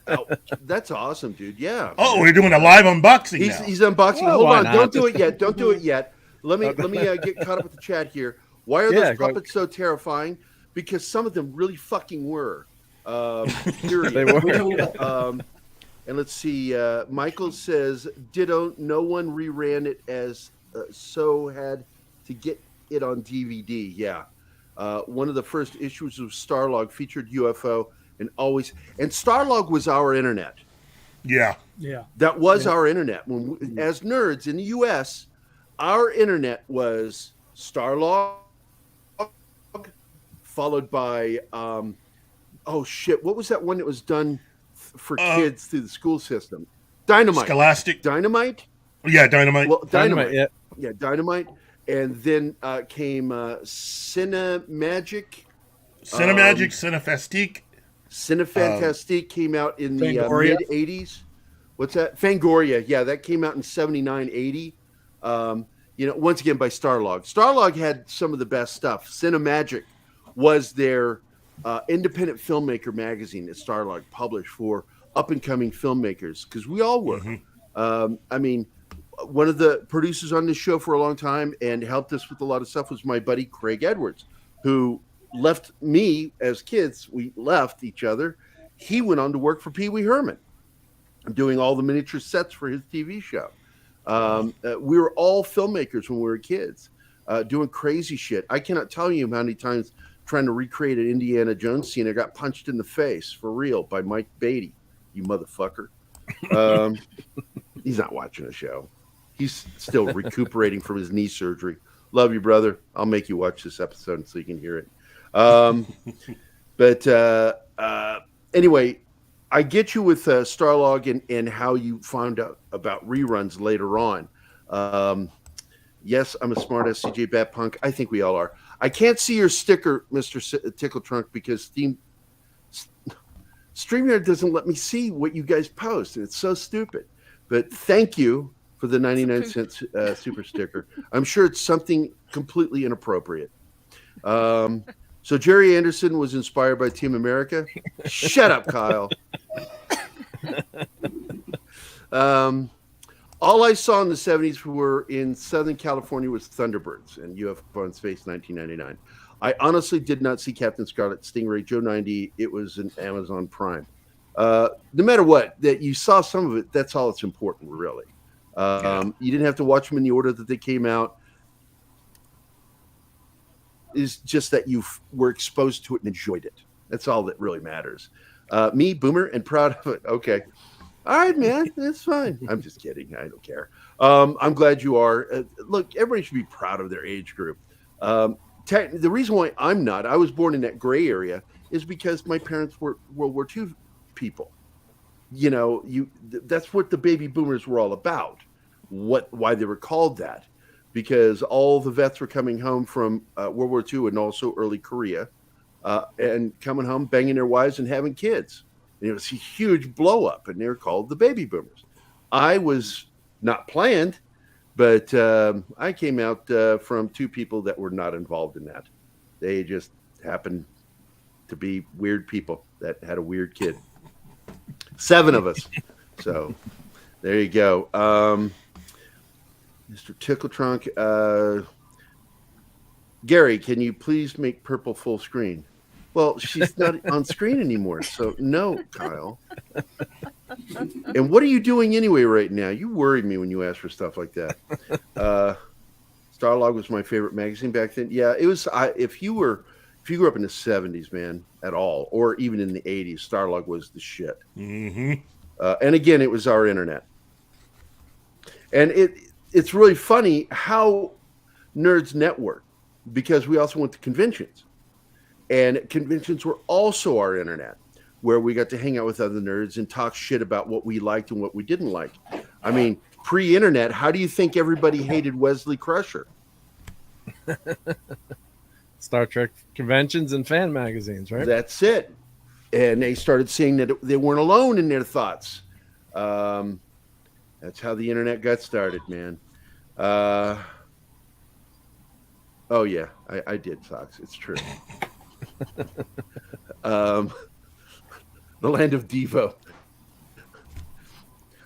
Oh, that's awesome, dude. Yeah. Oh, we're doing a live unboxing now. He's unboxing. Well, Hold why on. not? Don't do it yet. Don't do it yet. Let me get caught up with the chat here. Why are those puppets so terrifying? Because some of them really fucking were. Period. They were. And let's see. Michael says, "Ditto. No one reran it as so had to get it on DVD." Yeah. One of the first issues of Starlog featured UFO. And Starlog was our internet. Yeah. That was our internet. As nerds in the U.S., our internet was Starlog, followed by, what was that one that was done for kids through the school system? Dynamite. Scholastic. Dynamite? Yeah, Dynamite. Well, Dynamite. Yeah, Dynamite. And then came Cinemagic. Cinefastique. Cinefantastique came out in the Fangoria. mid 80s. What's that? Fangoria. Yeah, that came out in 79, 80. Once again by Starlog. Starlog had some of the best stuff. Cinemagic was their independent filmmaker magazine that Starlog published for up and coming filmmakers, because we all were. Mm-hmm. One of the producers on this show for a long time and helped us with a lot of stuff was my buddy Craig Edwards, who left me as kids. We left each other. He went on to work for Pee Wee Herman, doing all the miniature sets for his TV show. We were all filmmakers when we were kids, doing crazy shit. I cannot tell you how many times trying to recreate an Indiana Jones scene, I got punched in the face for real by Mike Beatty, you motherfucker. He's not watching the show. He's still recuperating from his knee surgery. Love you, brother. I'll make you watch this episode so you can hear it. Anyway, I get you with Starlog and how you found out about reruns later on. Yes, I'm a smart ass CJ Bat Punk. I think we all are. I can't see your sticker, Mr. Tickle Trunk, because StreamYard doesn't let me see what you guys post, and it's so stupid. But thank you for the 99-cent super sticker. I'm sure it's something completely inappropriate. So Gerry Anderson was inspired by Team America. Shut up, Kyle. All I saw in the 70s were in Southern California was Thunderbirds and UFO in Space 1999. I honestly did not see Captain Scarlet, Stingray, Joe 90. It was an Amazon Prime. No matter what, that you saw some of it, that's all that's important, really. You didn't have to watch them in the order that they came out. It's just that you were exposed to it and enjoyed it. That's all that really matters. Me, boomer, and proud of it. Okay. All right, man. That's fine. I'm just kidding. I don't care. I'm glad you are. Look, everybody should be proud of their age group. The reason why I'm not, I was born in that gray area, is because my parents were World War II people. You know, that's what the baby boomers were all about. Why they were called that. Because all the vets were coming home from World War II and also early Korea and coming home, banging their wives and having kids. And it was a huge blow up, and they were called the baby boomers. I was not planned, but I came out from two people that were not involved in that. They just happened to be weird people that had a weird kid. 7 of us. So there you go. Mr. Tickletrunk. Gary, can you please make purple full screen? Well, she's not on screen anymore, so no, Kyle. And what are you doing anyway right now? You worried me when you asked for stuff like that. Starlog was my favorite magazine back then. Yeah, it was. If you grew up in the 70s, man, at all, or even in the 80s, Starlog was the shit. Mm-hmm. And again, it was our internet. And it's really funny how nerds network, because we also went to conventions. And conventions were also our internet, where we got to hang out with other nerds and talk shit about what we liked and what we didn't like. I mean, pre-internet, how do you think everybody hated Wesley Crusher? Star Trek conventions and fan magazines, right? That's it. And they started seeing that they weren't alone in their thoughts. That's how the internet got started, man. Oh, yeah, I did, Sox. It's true. The land of Devo.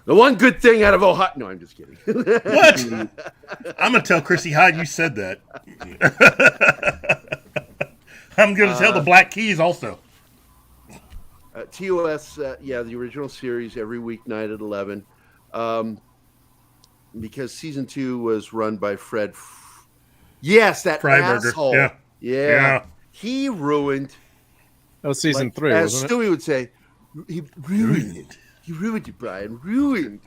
The one good thing out of Ohio. No, I'm just kidding. What? I'm going to tell Chrissy Hyde you said that. I'm going to tell the Black Keys also. TOS, yeah, the original series every weeknight at 11. Because season 2 was run by Fred. Yes, that Freiberger. asshole. Yeah. He ruined. That was season 3, as wasn't Stewie would say, he ruined it. He ruined it, Brian. Ruined.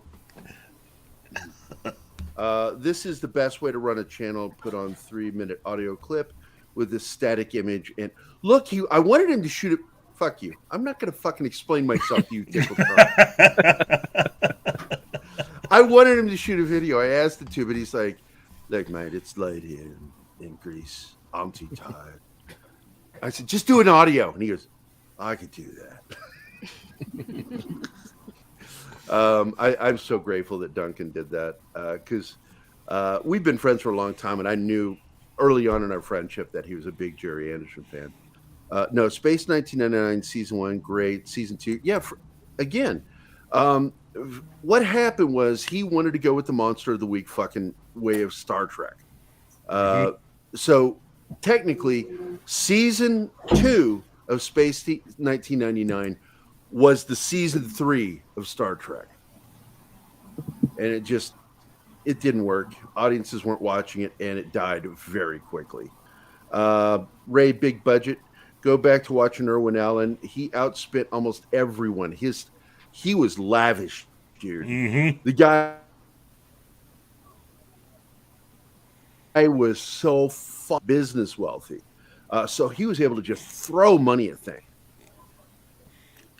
This is the best way to run a channel. Put on 3-minute audio clip with this static image. And look, I wanted him to shoot it. Fuck you. I'm not going to fucking explain myself to you, I wanted him to shoot a video. I asked him to, but he's like, look, mate, it's late here in Greece. I'm too tired. I said, just do an audio. And he goes, I could do that. I'm so grateful that Duncan did that because we've been friends for a long time, and I knew early on in our friendship that he was a big Gerry Anderson fan. No, Space 1999, season 1, great. Season 2, yeah, again. What happened was he wanted to go with the Monster of the Week fucking way of Star Trek. So technically, season 2 of Space 1999 was the season 3 of Star Trek. And it didn't work. Audiences weren't watching it, and it died very quickly. Ray, big budget. Go back to watching Irwin Allen. He outspent almost everyone. He was lavish, dude. Mm-hmm. The guy was so business wealthy. So he was able to just throw money at things.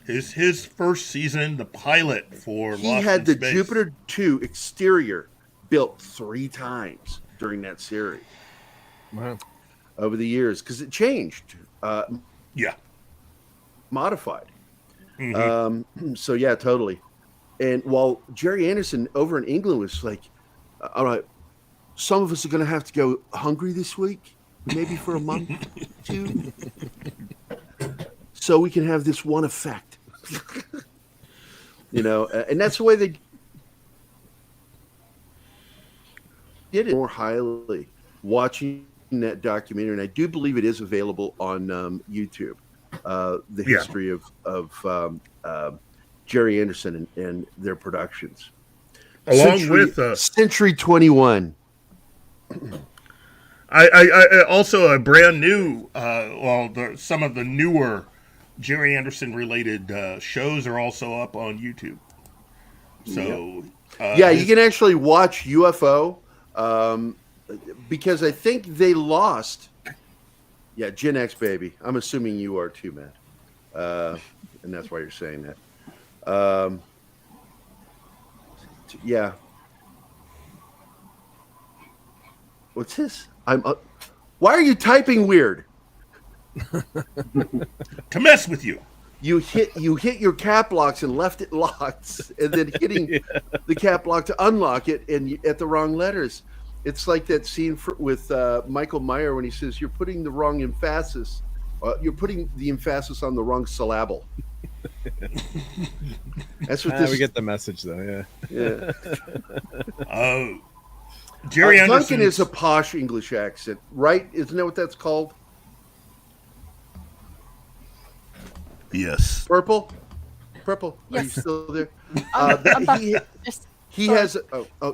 His first season, the pilot for he Lost had in the Space. Jupiter 2 exterior built 3 times during that series. Wow. Over the years, because it changed. Yeah. Modified. Mm-hmm. So yeah, totally. And while Gerry Anderson over in England was like, all right, some of us are going to have to go hungry this week, maybe for a month, two, so we can have this one effect. And that's the way they did it more highly watching that documentary. And I do believe it is available on YouTube, the history of Gerry Anderson and their productions. Along with Century 21. I also a brand new, some of the newer Gerry Anderson related shows are also up on YouTube. So you can actually watch UFO because I think they lost. Yeah, Gen X baby. I'm assuming you are too, Matt, and that's why you're saying that. Yeah. What's this? Why are you typing weird? To mess with you. You hit your cap locks and left it locked, and then hitting the cap lock to unlock it and at the wrong letters. It's like that scene with Michael Meyer when he says you're putting the wrong emphasis. You're putting the emphasis on the wrong syllable. That's what this. We get the message though. Yeah. Gerry Anderson. Duncan is a posh English accent, right? Isn't that what that's called? Yes. Purple. Yes. Are you still there? He Sorry. has.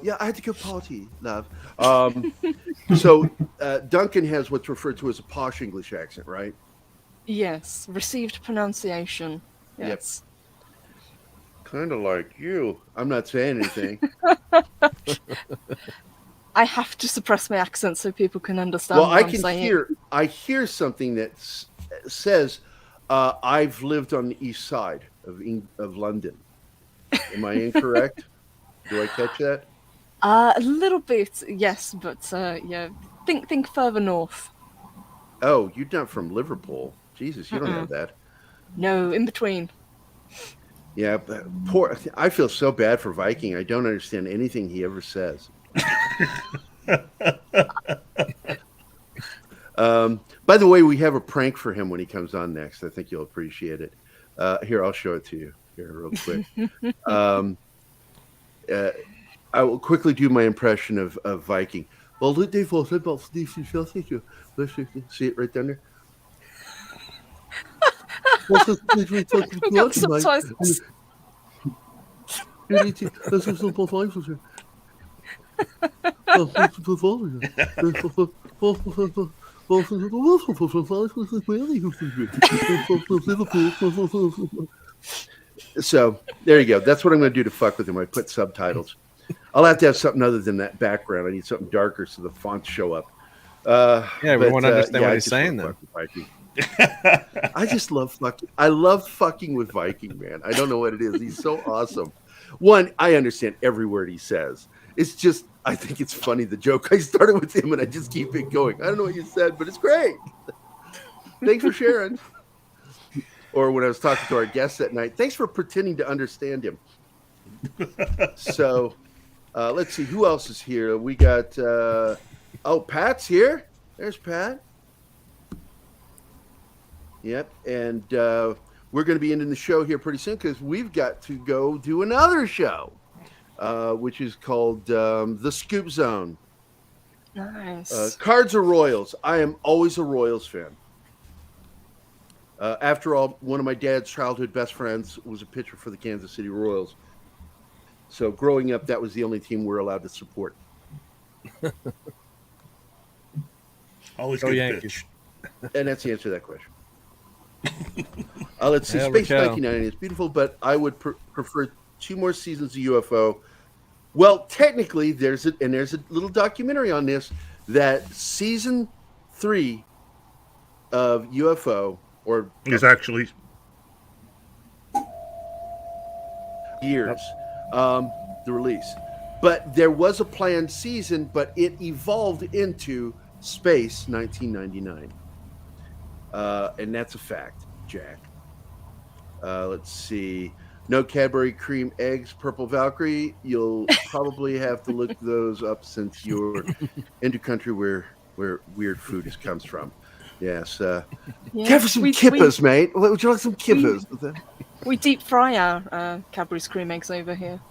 Yeah. I had to go party, love. So Duncan has what's referred to as a posh English accent, right? Yes, received pronunciation. Yes. Yep. Kind of like you. I'm not saying anything. I have to suppress my accent so people can understand. Well, what I'm saying. I hear something that says, "I've lived on the east side of London." Am I incorrect? Do I catch that? A little bit, yes, but yeah. Think further north. Oh, you're not from Liverpool. Jesus, you don't have that. No, in between. Yeah, but I feel so bad for Viking. I don't understand anything he ever says. By the way, we have a prank for him when he comes on next. I think you'll appreciate it. Here, I'll show it to you here real quick. I will quickly do my impression of Viking. Well, see it right down there? Got subtitles. So there you go. That's what I'm going to do to fuck with him. I put subtitles. I'll have to have something other than that background. I need something darker so the fonts show up. We won't understand what he's saying then. I just love fucking. I love fucking with Viking, man. I don't know what it is. He's so awesome. One, I understand every word he says. It's just, I think it's funny, the joke. I started with him and I just keep it going. I don't know what you said, but it's great. Thanks for sharing. Or when I was talking to our guest that night, thanks for pretending to understand him. So, let's see. Who else is here? We got, Pat's here. There's Pat. Yep. And we're going to be ending the show here pretty soon because we've got to go do another show, which is called The Scoop Zone. Nice. Cards or Royals? I am always a Royals fan. After all, one of my dad's childhood best friends was a pitcher for the Kansas City Royals. So growing up, that was the only team we're allowed to support. Always good pitch. And that's the answer to that question. Let's see. Yeah, Space 1990 is beautiful, but I would prefer 2 more seasons of UFO. Well, technically, there's a little documentary on this that season 3 of UFO is actually years the release, but there was a planned season, but it evolved into Space 1999. And that's a fact, Jack. Let's see. No Cadbury cream eggs, purple Valkyrie. You'll probably have to look those up since you're into country where weird food comes from. Yes. Have some kippers, mate. Would you like some kippers? We deep fry our Cadbury's cream eggs over here.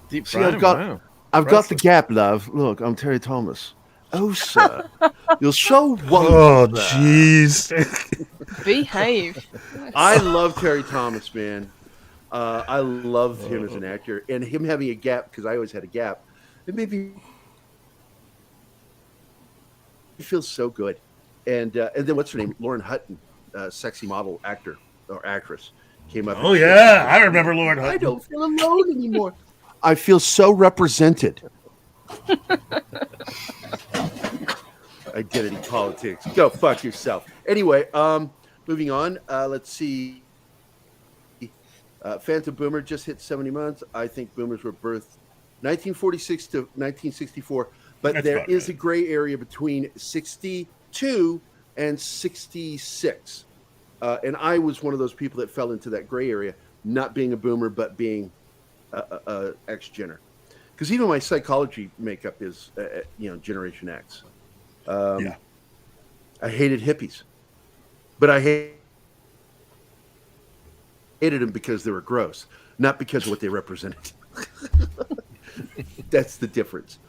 Deep See, fry. I've got the gap, love. Look, I'm Terry Thomas. Oh, sir, you'll show one. Oh, jeez. Behave. I love Terry Thomas, man. I loved him as an actor, and him having a gap, because I always had a gap. It made me feel so good. And then what's her name? Lauren Hutton, sexy model actor or actress, came up. Oh yeah, I remember Lauren Hutton. I don't feel alone anymore. I feel so represented. Identity politics. Go fuck yourself. Anyway, moving on. Let's see. Phantom Boomer just hit 70 months. I think boomers were birthed 1946 to 1964, but there is a gray area between 62 and 66. And I was one of those people that fell into that gray area, not being a boomer, but being a X-Gener. Because even my psychology makeup is, Generation X. I hated hippies, but I hated them because they were gross, not because of what they represented. That's the difference.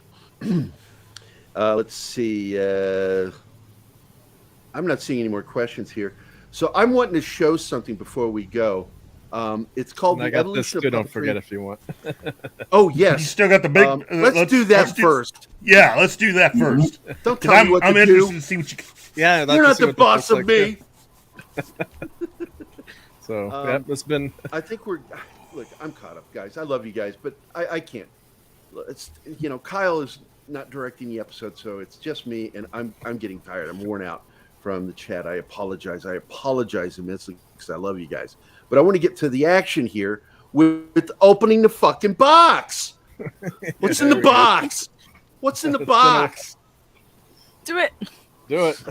Let's see. I'm not seeing any more questions here. So I'm wanting to show something before we go. It's called The Evolution of Puppetry. Don't forget if you want. Oh, yes. You still got the big... let's do that first. Yeah, let's do that first. Don't tell me what to do. I'm interested to see what you... Yeah, you're not the boss of me. So, it's been... I think we're... Look, I'm caught up, guys. I love you guys, but I can't. It's Kyle is not directing the episode, so it's just me, and I'm getting tired. I'm worn out from the chat. I apologize. I apologize immensely because I love you guys. But I want to get to the action here with opening the fucking box. What's in the box? What's in the box? Do it. Do it.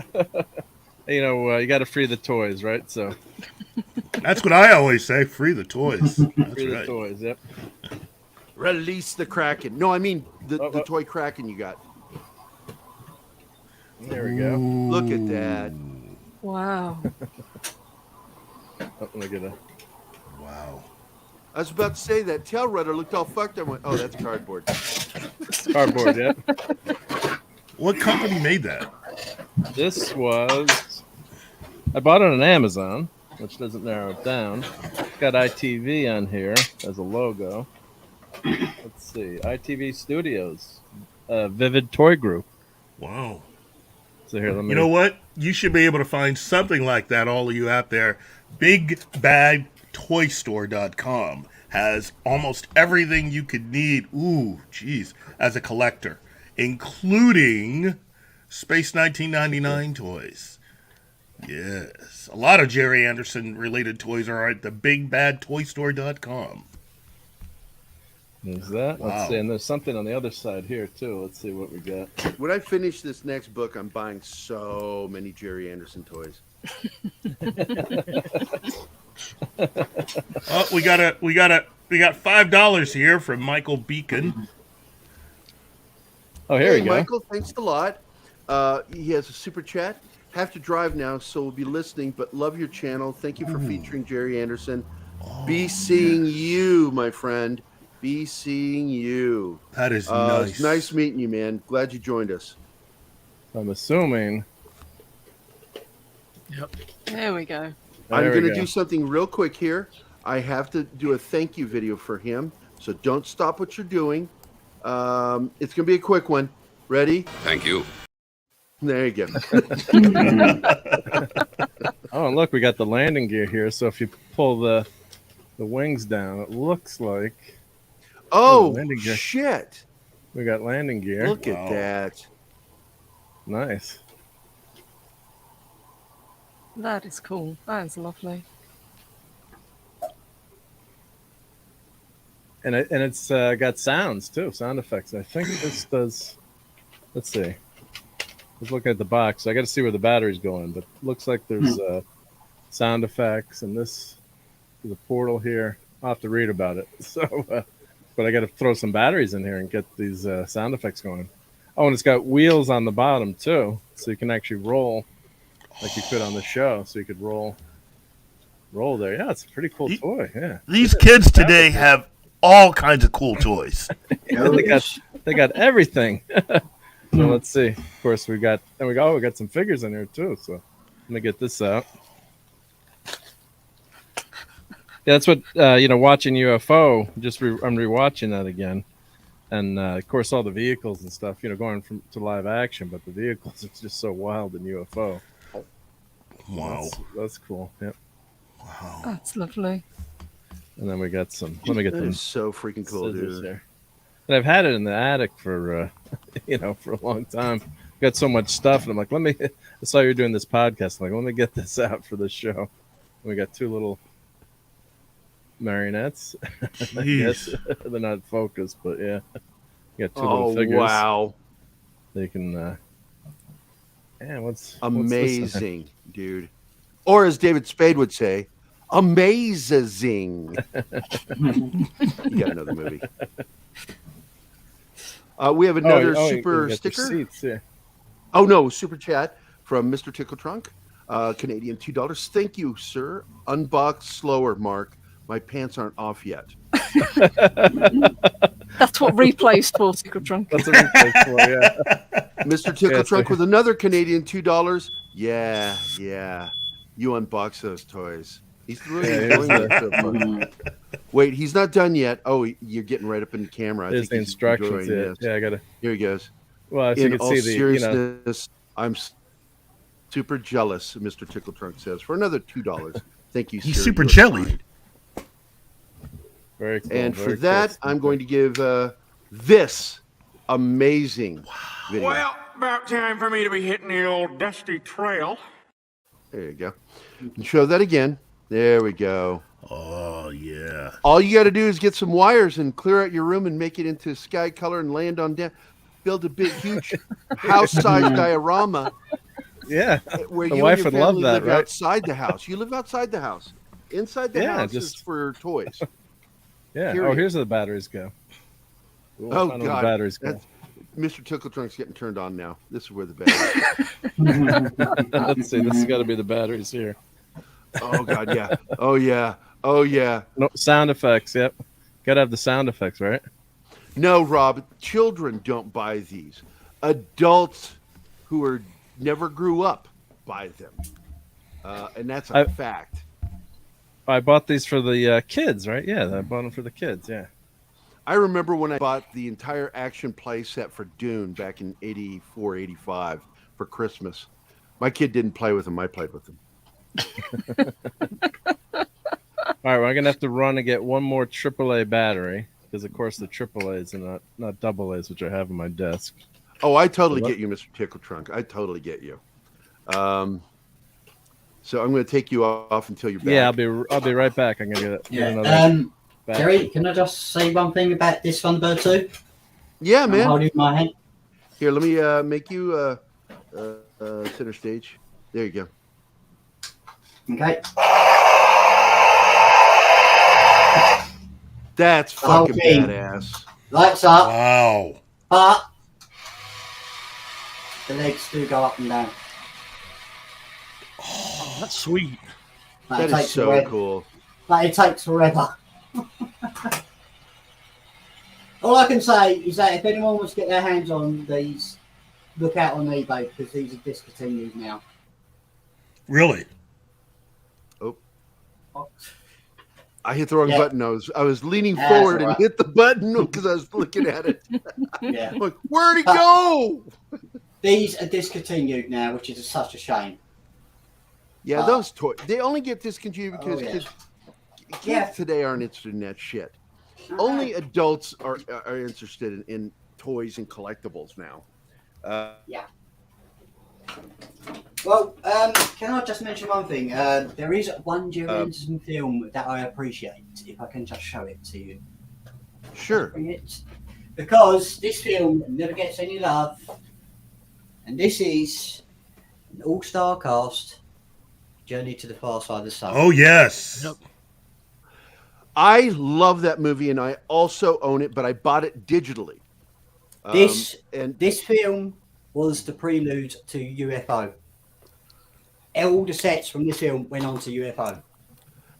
You got to free the toys, right? So that's what I always say. Free the toys. That's free right. the toys. Yep. Release the Kraken. No, I mean the toy Kraken you got. There we go. Look at that. Wow. Let me get a... Wow. I was about to say that tail rudder looked all fucked. I went, oh, that's cardboard. Cardboard, yeah. What company made that? This was... I bought it on Amazon, which doesn't narrow it down. Got ITV on here as a logo. Let's see. ITV Studios. Vivid Toy Group. Wow. So here, let me... You know what? You should be able to find something like that, all of you out there. BigBadToyStore.com has almost everything you could need, as a collector, including Space 1999 toys. Yes. A lot of Gerry Anderson related toys are at the BigBadToyStore.com. There's that. Wow. Let's see. And there's something on the other side here, too. Let's see what we got. When I finish this next book, I'm buying so many Gerry Anderson toys. Oh, we got $5 here from Michael Beacon. Oh, here we go. Michael, thanks a lot. He has a super chat. Have to drive now, so we'll be listening, but love your channel. Thank you for featuring Gerry Anderson. Be seeing you, my friend. Be seeing you. That is nice. It's nice meeting you, man. Glad you joined us. I'm assuming. Yep. There we go. I'm going to do something real quick here. I have to do a thank you video for him, so don't stop what you're doing. It's going to be a quick one. Ready? Thank you. There you go. Oh, look, we got the landing gear here. So if you pull the wings down, it looks like... Oh, landing gear. Shit. We got landing gear. Look at that. Nice. That is cool. That is lovely. And it's got sounds, too. Sound effects. I think this does... Let's see. Let's look at the box. I got to see where the battery's going, but it looks like there's sound effects, and this is a portal here. I'll have to read about it. So, but I got to throw some batteries in here and get these sound effects going. Oh, and it's got wheels on the bottom too, so you can actually roll like you could on the show. So you could roll there. Yeah, it's a pretty cool toy. Yeah. These kids today have all kinds of cool toys. Yeah, they got everything. So let's see. Of course, we got some figures in here too. So let me get this out. Yeah, that's what watching UFO. I'm rewatching that again, and of course all the vehicles and stuff. Going to live action, but the vehicles it's just so wild in UFO. Wow, that's cool. Yep. Wow, that's lovely. And then we got some. Let me get them. So freaking cool, dude. There. And I've had it in the attic for for a long time. Got so much stuff, and I'm like, I saw you doing this podcast. I'm like, let me get this out for the show. And we got two little marionettes. I guess they're not focused, but yeah, you got two little figures. Wow, they can. What's amazing, dude? Or as David Spade would say, amazing. You got another movie. We have another super sticker. Seats, yeah. Oh no, super chat from Mr. Tickle Trunk, Canadian $2. Thank you, sir. Unbox slower, Mark. My pants aren't off yet. That's what replaced for Tickle Trunk. That's what replaced for, yeah. Mr. Tickle Trunk with another Canadian $2. Yeah. You unbox those toys. He's really enjoying it. Wait, he's not done yet. Oh, you're getting right up in the camera. There's the instructions. Yeah, I gotta. Here he goes. Well, as you can see, seriousness, I'm super jealous. Mr. Tickle Trunk says for another $2. Thank you. He's super jelly. Very cool. And for that, I'm going to give this amazing video. Well, about time for me to be hitting the old dusty trail. There you go. And show that again. There we go. Oh, yeah. All you got to do is get some wires and clear out your room and make it into sky color and land on down. Build a big, huge house-sized diorama. Yeah. Where the you wife and your would family love that, live right? outside the house. You live outside the house. Inside the house is for toys. Yeah. Period. Oh, here's where the batteries go. Oh, God. The batteries go. Mr. Tickle Trunk's getting turned on now. This is where the batteries Let's see. This has got to be the batteries here. Oh, God, yeah. Oh, yeah. No, sound effects, yep. Got to have the sound effects, right? No, Rob, children don't buy these. Adults who never grew up buy them. And that's a fact. I bought these for the kids, right? Yeah, I bought them for the kids, yeah. I remember when I bought the entire action play set for Dune back in 84, 85 for Christmas. My kid didn't play with them. I played with them. All right, well, I'm going to have to run and get one more AAA battery because, of course, the AAAs are not double A's, which I have on my desk. Oh, I totally get you, Mr. Tickle Trunk. I totally get you. So I'm going to take you off until you're back. Yeah, I'll be right back. I'm going to get another. Gerry, can I just say one thing about this Thunderbird 2? Yeah, man. I'm holding my hand. Here, let me make you center stage. There you go. Okay. That's fucking badass. Lights up. Wow. But the legs do go up and down. Oh, that's sweet. That is so cool. But it takes forever. All I can say is that if anyone wants to get their hands on these, look out on eBay because these are discontinued now. Really? Oh. I hit the wrong button. I was leaning forward and hit the button because I was looking at it. Yeah. Like, where'd it go? These are discontinued now, which is such a shame. Yeah, those toys, they only get discontinued because kids today aren't interested in that shit. Only adults are interested in toys and collectibles now. Yeah. Well, can I just mention one thing? There is one Gerry Anderson film that I appreciate, if I can just show it to you. Sure. Because this film never gets any love, and this is an all-star cast, Journey to the Far Side of the Sun. Oh, yes. Yep. I love that movie, and I also own it, but I bought it digitally. This film was the prelude to UFO. All the sets from this film went on to UFO.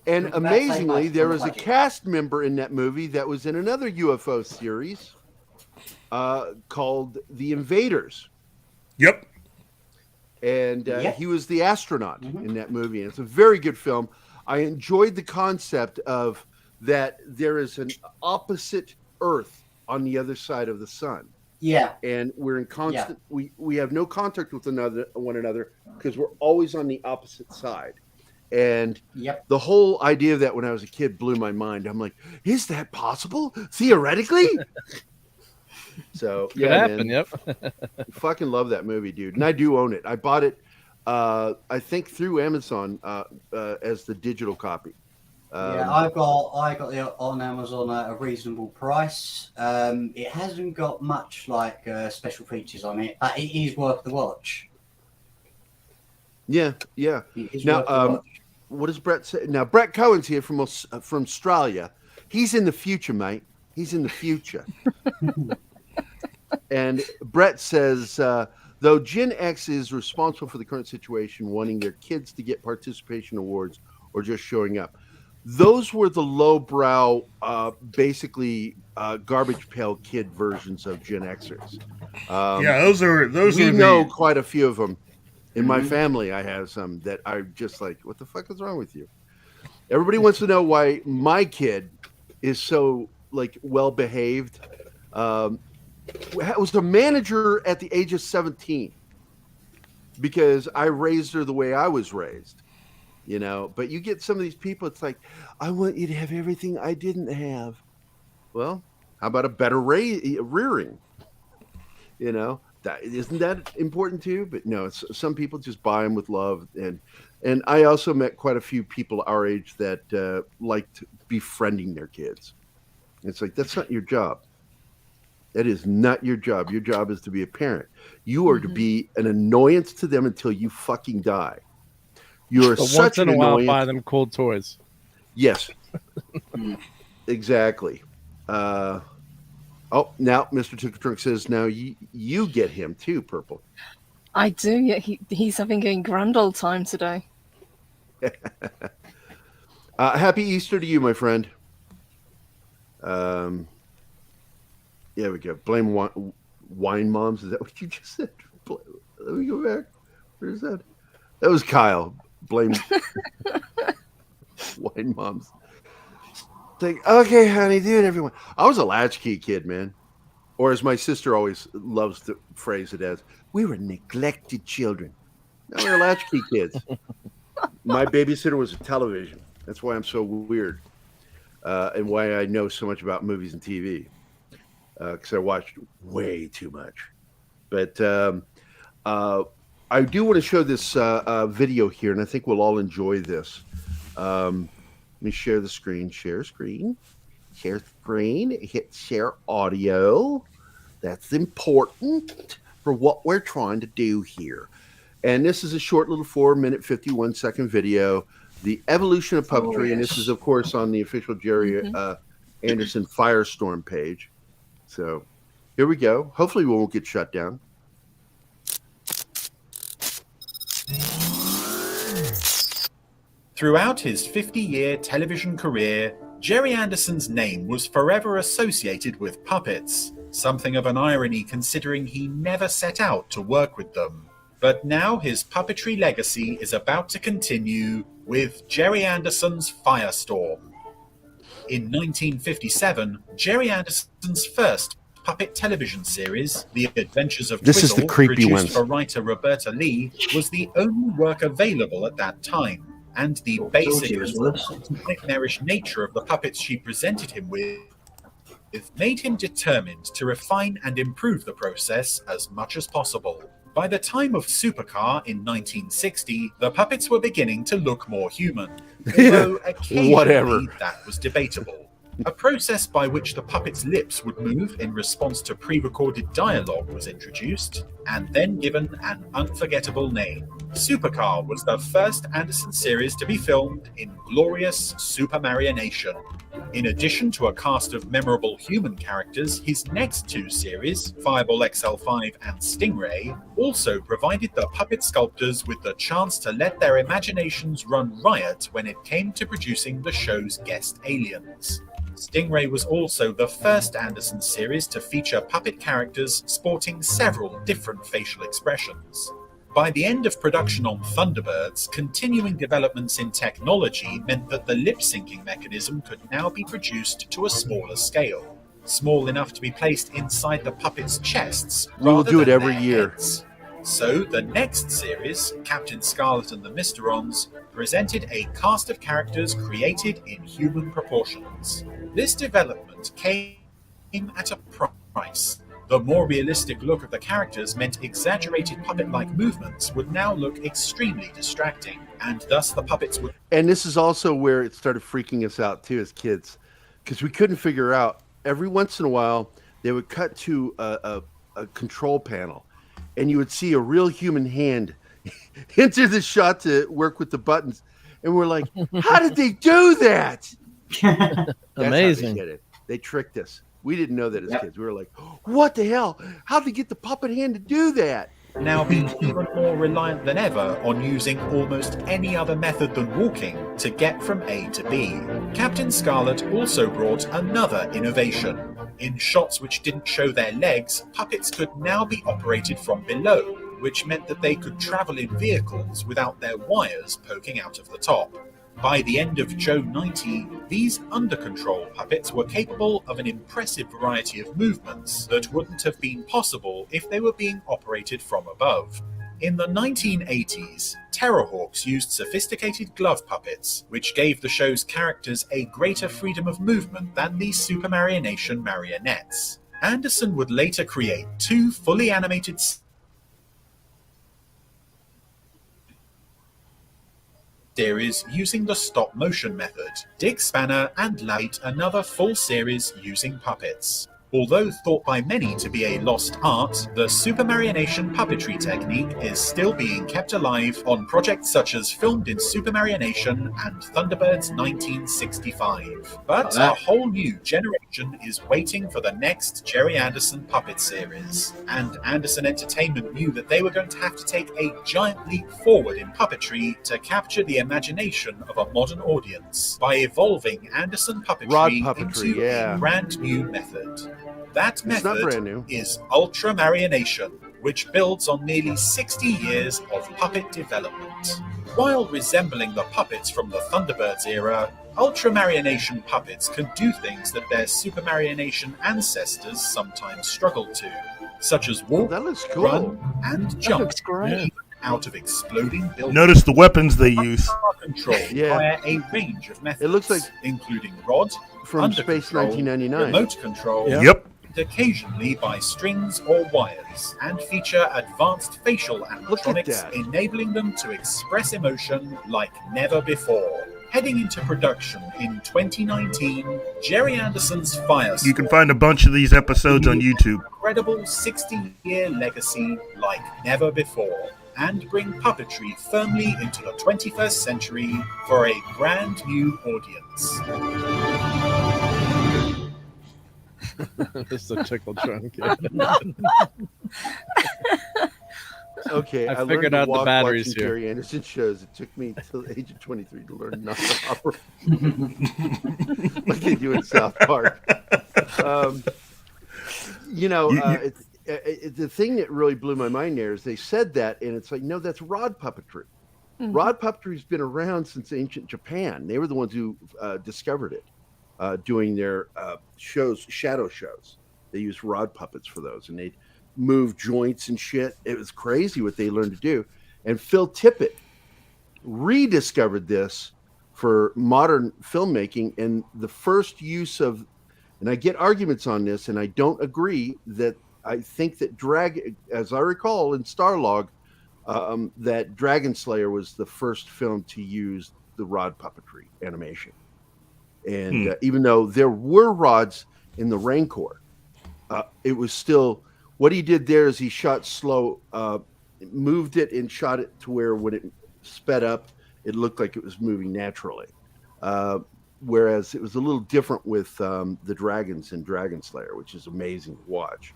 And amazingly, there was a cast member in that movie that was in another UFO series called The Invaders. Yep. And he was the astronaut in that movie. And it's a very good film. I enjoyed the concept of that there is an opposite Earth on the other side of the sun. Yeah. And we're in constant, we have no contact with one another because we're always on the opposite side. And the whole idea of that when I was a kid blew my mind. I'm like, is that possible? Theoretically? So Could happen, man. Fucking love that movie, dude. And I do own it. I bought it, I think through Amazon as the digital copy. I got it on Amazon at a reasonable price. It hasn't got much like special features on it, but it is worth the watch. Yeah. Now, what does Brett say? Now, Brett Cohen's here from Australia. He's in the future, mate. He's in the future. And Brett says, though Gen X is responsible for the current situation, wanting their kids to get participation awards or just showing up. Those were the lowbrow, basically garbage pail kid versions of Gen Xers. Those we know quite a few of them. In my family, I have some that are just like, what the fuck is wrong with you? Everybody wants to know why my kid is so like well behaved. Was a manager at the age of 17 because I raised her the way I was raised. You know, but you get some of these people, it's like, I want you to have everything I didn't have. Well, how about a better rearing? You know, isn't that important too? But no, some people just buy them with love. And I also met quite a few people our age that liked befriending their kids. It's like, that's not your job. That is not your job. Your job is to be a parent. You are to be an annoyance to them until you fucking die. You're such an annoyance. Once in a while, buy them cool toys. Yes, exactly. Now Mr. Trunk says, now you get him too, Purple. I do. Yeah, he's having a grand old time today. Happy Easter to you, my friend. Yeah, we go. Blame wine moms. Is that what you just said? Let me go back. Where's that? That was Kyle. Blame wine moms. It's like, okay, honey, do it, everyone. I was a latchkey kid, man. Or as my sister always loves to phrase it as, we were neglected children. Now we're latchkey kids. My babysitter was a television. That's why I'm so weird. And why I know so much about movies and TV. Because I watched way too much. But I do want to show this video here, and I think we'll all enjoy this. Let me share the screen. Share screen. Share screen. Hit share audio. That's important for what we're trying to do here. And this is a short little 4-minute, 51-second video. The evolution of puppetry, and this is, of course, on the official Gerry Anderson Firestorm page. So here we go. Hopefully we won't get shut down. Throughout his 50-year television career, Gerry Anderson's name was forever associated with puppets, something of an irony considering he never set out to work with them. But now his puppetry legacy is about to continue with Gerry Anderson's Firestorm. In 1957, Gerry Anderson's first puppet television series, The Adventures of Twiddle, produced for writer Roberta Lee, was the only work available at that time, and the basic and nightmarish nature of the puppets she presented him with made him determined to refine and improve the process as much as possible. By the time of Supercar in 1960, the puppets were beginning to look more human, although occasionally that was debatable. A process by which the puppet's lips would move in response to pre-recorded dialogue was introduced, and then given an unforgettable name. Supercar was the first Anderson series to be filmed in glorious supermarionation. In addition to a cast of memorable human characters, his next two series, Fireball XL5 and Stingray, also provided the puppet sculptors with the chance to let their imaginations run riot when it came to producing the show's guest aliens. Stingray was also the first Anderson series to feature puppet characters sporting several different facial expressions. By the end of production on Thunderbirds, continuing developments in technology meant that the lip-syncing mechanism could now be produced to a smaller scale, small enough to be placed inside the puppets' chests. We will do it every year. Heads. So the next series, Captain Scarlet and the Mysterons, presented a cast of characters created in human proportions. This development came at a price. The more realistic look of the characters meant exaggerated puppet-like movements would now look extremely distracting, and thus the puppets would... And this is also where it started freaking us out too as kids, because we couldn't figure out. Every once in a while, they would cut to a control panel, and you would see a real human hand enter the shot to work with the buttons, and we're like, how did they do that? That's Amazing. How they did it. They tricked us. We didn't know that as kids. We were like, what the hell? How'd they get the puppet hand to do that? Now be even more reliant than ever on using almost any other method than walking to get from A to B. Captain Scarlet also brought another innovation. In shots which didn't show their legs, puppets could now be operated from below, which meant that they could travel in vehicles without their wires poking out of the top. By the end of Joe 90, these under-control puppets were capable of an impressive variety of movements that wouldn't have been possible if they were being operated from above. In the 1980s, Terrorhawks used sophisticated glove puppets, which gave the show's characters a greater freedom of movement than the supermarionation marionettes. Anderson would later create two fully animated series using the stop-motion method, Dick Spanner and Light, another full series using puppets. Although thought by many to be a lost art, the supermarionation puppetry technique is still being kept alive on projects such as Filmed in Supermarionation and Thunderbirds 1965. But a whole new generation is waiting for the next Gerry Anderson puppet series, and Anderson Entertainment knew that they were going to have to take a giant leap forward in puppetry to capture the imagination of a modern audience by evolving Anderson puppetry into a brand new method. That method is ultramarionation, which builds on nearly 60 years of puppet development. While resembling the puppets from the Thunderbirds era, ultramarionation puppets can do things that their supermarionation ancestors sometimes struggled to, such as walk, run, and jump out of exploding buildings. Notice the weapons they use. Control via a range of methods, it looks like including rod, from Space 1999, remote control, occasionally by strings or wires, and feature advanced facial animatronics, enabling them to express emotion like never before. Heading into production in 2019, Gerry Anderson's Fire. You can find a bunch of these episodes on YouTube. Incredible 60-year legacy like never before, and bring puppetry firmly into the 21st century for a brand new audience. Just a tickle drunk kid. Okay, I figured out the batteries here. Gerry Anderson shows. It took me until the age of 23 to learn not to operate like they do in South Park. The thing that really blew my mind there is they said that, and it's like, no, that's rod puppetry. Mm-hmm. Rod puppetry's been around since ancient Japan. They were the ones who discovered it, doing their shadow shows. They used rod puppets for those, and they'd move joints and shit. It was crazy what they learned to do. And Phil Tippett rediscovered this for modern filmmaking, and the first use of, and I get arguments on this, and I don't agree, that I think that as I recall in Starlog, that Dragon Slayer was the first film to use the rod puppetry animation. And even though there were rods in the Rancor, it was still, what he did there is he shot slow, moved it and shot it to where when it sped up, it looked like it was moving naturally. whereas it was a little different with the dragons in Dragon Slayer, which is amazing to watch.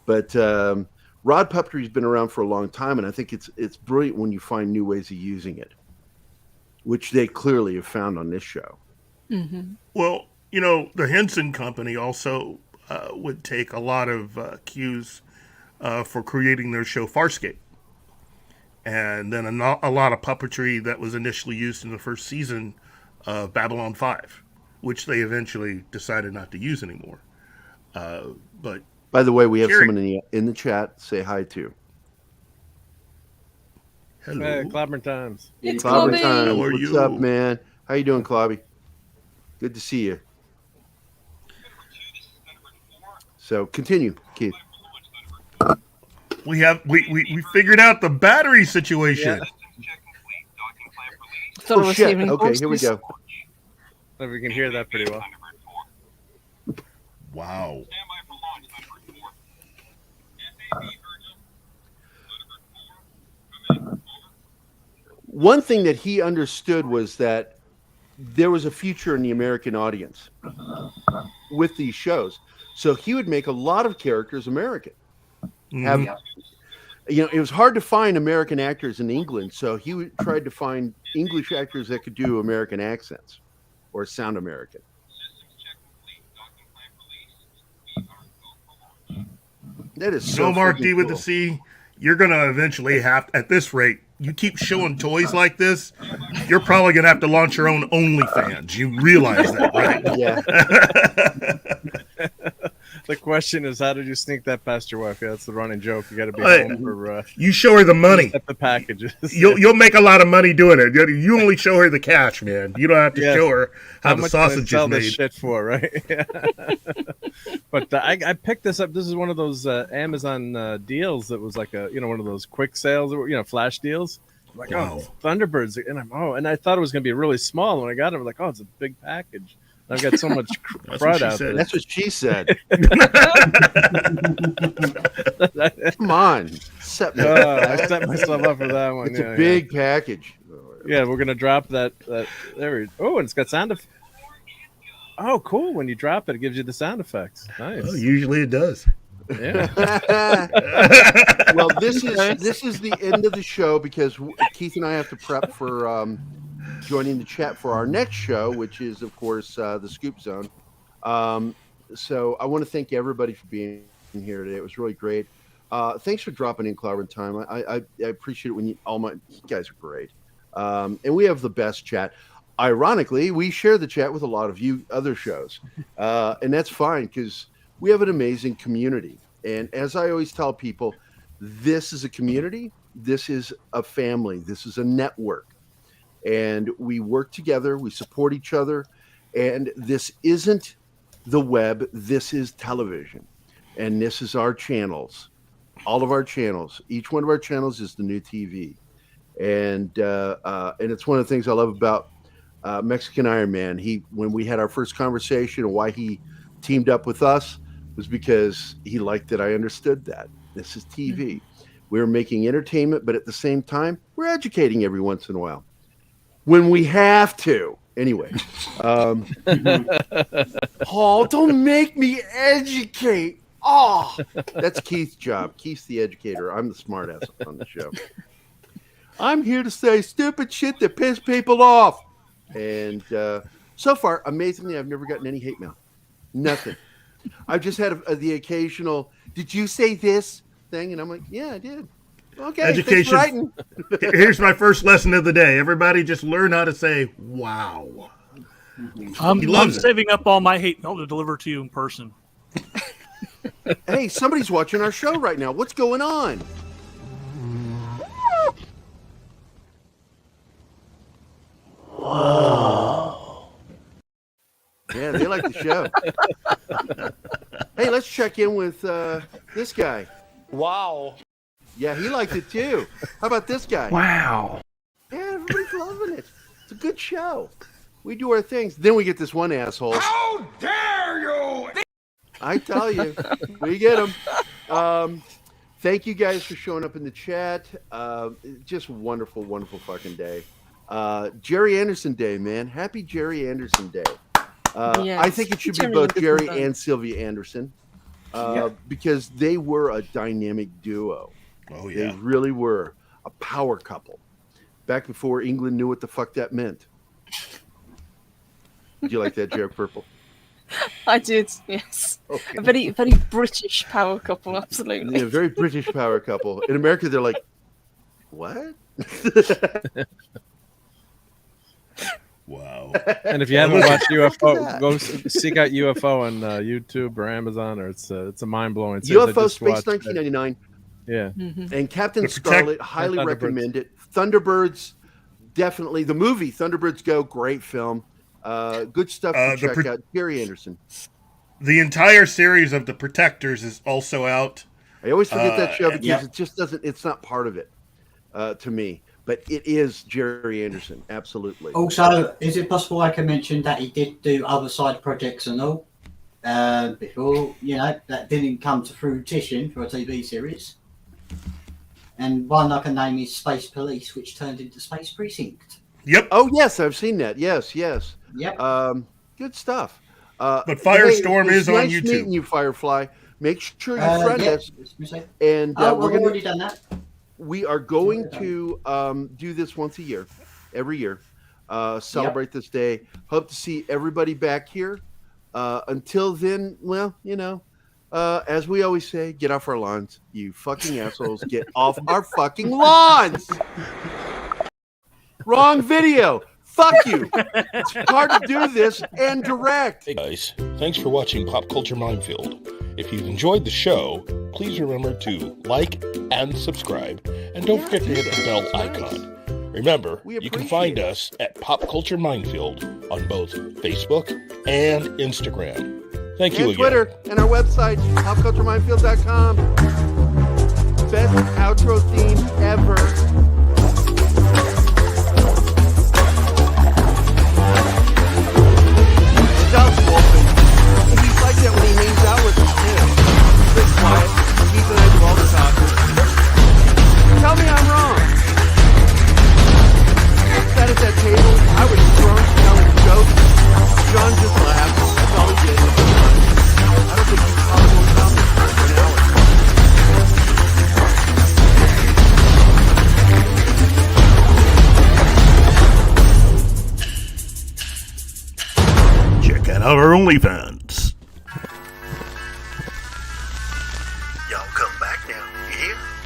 But rod puppetry has been around for a long time, and I think it's brilliant when you find new ways of using it, which they clearly have found on this show. Mm-hmm. Well, you know, the Henson Company also would take a lot of cues for creating their show Farscape. And then a lot of puppetry that was initially used in the first season of Babylon 5, which they eventually decided not to use anymore. But by the way, we have Gerry, someone in the chat. Say hi to. Hello. Hey, Clobber Times. It's Clobber Clobby. Times. How are What's you? up, man? How you doing, Clobby? Good to see you. So continue, Keith. We figured out the battery situation. Thought I Oh was shit! hearing Okay, here we voices. go. If we can hear that pretty well. Wow. One thing that he understood was that there was a future in the American audience with these shows. So he would make a lot of characters American. Mhm. You know, it was hard to find American actors in England, so he tried to find English actors that could do American accents or sound American. That is so Mark freaking D with cool. the C, you're going to eventually have, at this rate, you keep showing toys like this, you're probably going to have to launch your own OnlyFans. You realize that, right? Yeah. The question is, how did you sneak that past your wife? Yeah, that's the running joke. You got to be home for. You show her the money. At the packages. You'll make a lot of money doing it. You only show her the cash, man. You don't have to show her how the much sausage sell is made. this shit for, right? But I picked this up. This is one of those Amazon deals that was like one of those quick sales, flash deals. I'm like, oh, Thunderbirds, and I thought it was going to be really small. When I got it, I'm like, oh, it's a big package. I've got so much crud out there. That's what she said. Come on. I set myself up for that one. It's a big package. Yeah, we're going to drop that. And it's got sound effects. Oh, cool. When you drop it, it gives you the sound effects. Nice. Well, usually it does. Yeah. Well, this is the end of the show because Keith and I have to prep for joining the chat for our next show, which is, of course, the Scoop Zone. So I want to thank everybody for being here today. It was really great. Thanks for dropping in, Clobber Time. I appreciate it when you guys are great. And we have the best chat. Ironically, we share the chat with a lot of you other shows. And that's fine because we have an amazing community. And as I always tell people, this is a community. This is a family. This is a network. And we work together. We support each other. And this isn't the web. This is television. And this is our channels. All of our channels. Each one of our channels is the new TV. And it's one of the things I love about Mexican Iron Man. When we had our first conversation and why he teamed up with us was because he liked that I understood that. This is TV. Mm-hmm. We're making entertainment, but at the same time, we're educating every once in a while. When we have to. Anyway. Paul, don't make me educate. Oh, that's Keith's job. Keith's the educator. I'm the smartass on the show. I'm here to say stupid shit that piss people off. And so far, amazingly, I've never gotten any hate mail. Nothing. I've just had the occasional, did you say this thing? And I'm like, yeah, I did. Okay, education. Here's my first lesson of the day. Everybody just learn how to say, wow. I'm saving up all my hate mail to deliver to you in person. Hey, somebody's watching our show right now. What's going on? Whoa. Yeah, they like the show. Hey, let's check in with this guy. Wow. Yeah, he liked it too. How about this guy? Wow. Yeah, everybody's loving it. It's a good show. We do our things. Then we get this one asshole. How dare you! I tell you, we get him. Thank you guys for showing up in the chat. Just wonderful, wonderful fucking day. Gerry Anderson Day, man. Happy Gerry Anderson Day. Yes. I think it should be Gerry both Anderson Gerry Day. and Sylvia Anderson Yep. because they were a dynamic duo. Oh, They yeah. really were a power couple back before England knew what the fuck that meant. Did you like that joke, Purple? I did, yes. Okay. A very, very British power couple, absolutely. Yeah, very British power couple. In America, they're like, what? Wow. And if you haven't watched UFO, that. go seek out UFO on YouTube or Amazon, or it's a mind blowing. UFO Space 1999. Yeah. And Captain The Scarlet, highly Thunderbirds. recommend it. Thunderbirds, definitely. The movie Thunderbirds Go, great film. Good stuff to check out. Gerry Anderson. The entire series of The Protectors is also out. I always forget that show because yeah. it just doesn't. It's not part of it to me. But it is Gerry Anderson, absolutely. Also, is it possible I can mention that he did do other side projects and all before, that didn't come to fruition for a TV series? And one I can name is Space Police, which turned into Space Precinct. Yep. Oh, yes, I've seen that. Yes. Yep. Good stuff. But Firestorm it's is on nice YouTube. meeting you, Firefly. Make sure you friend us. And I've we're gonna. already done that. We are going to do this once a year, every year. Celebrate this day. Hope to see everybody back here. Until then, well, as we always say, get off our lawns, you fucking assholes. Get off our fucking lawns. Wrong video. Fuck you. It's hard to do this and direct. Hey guys, thanks for watching Pop Culture Minefield. If you've enjoyed the show, please remember to like and subscribe, and don't forget to hit the bell icon. Remember, you can find us at Pop Culture Minefield on both Facebook and Instagram. Thank you And again. Twitter and our website, popcultureminefield.com. Best outro theme ever. He's like that when he hangs out with us too. He's quiet. Keith and I do all the talking. Tell me I'm wrong. Sat at that table. I was drunk, telling jokes. John just laughed. That's all he did. I don't think he's probably something for an hour. Check out our OnlyFans.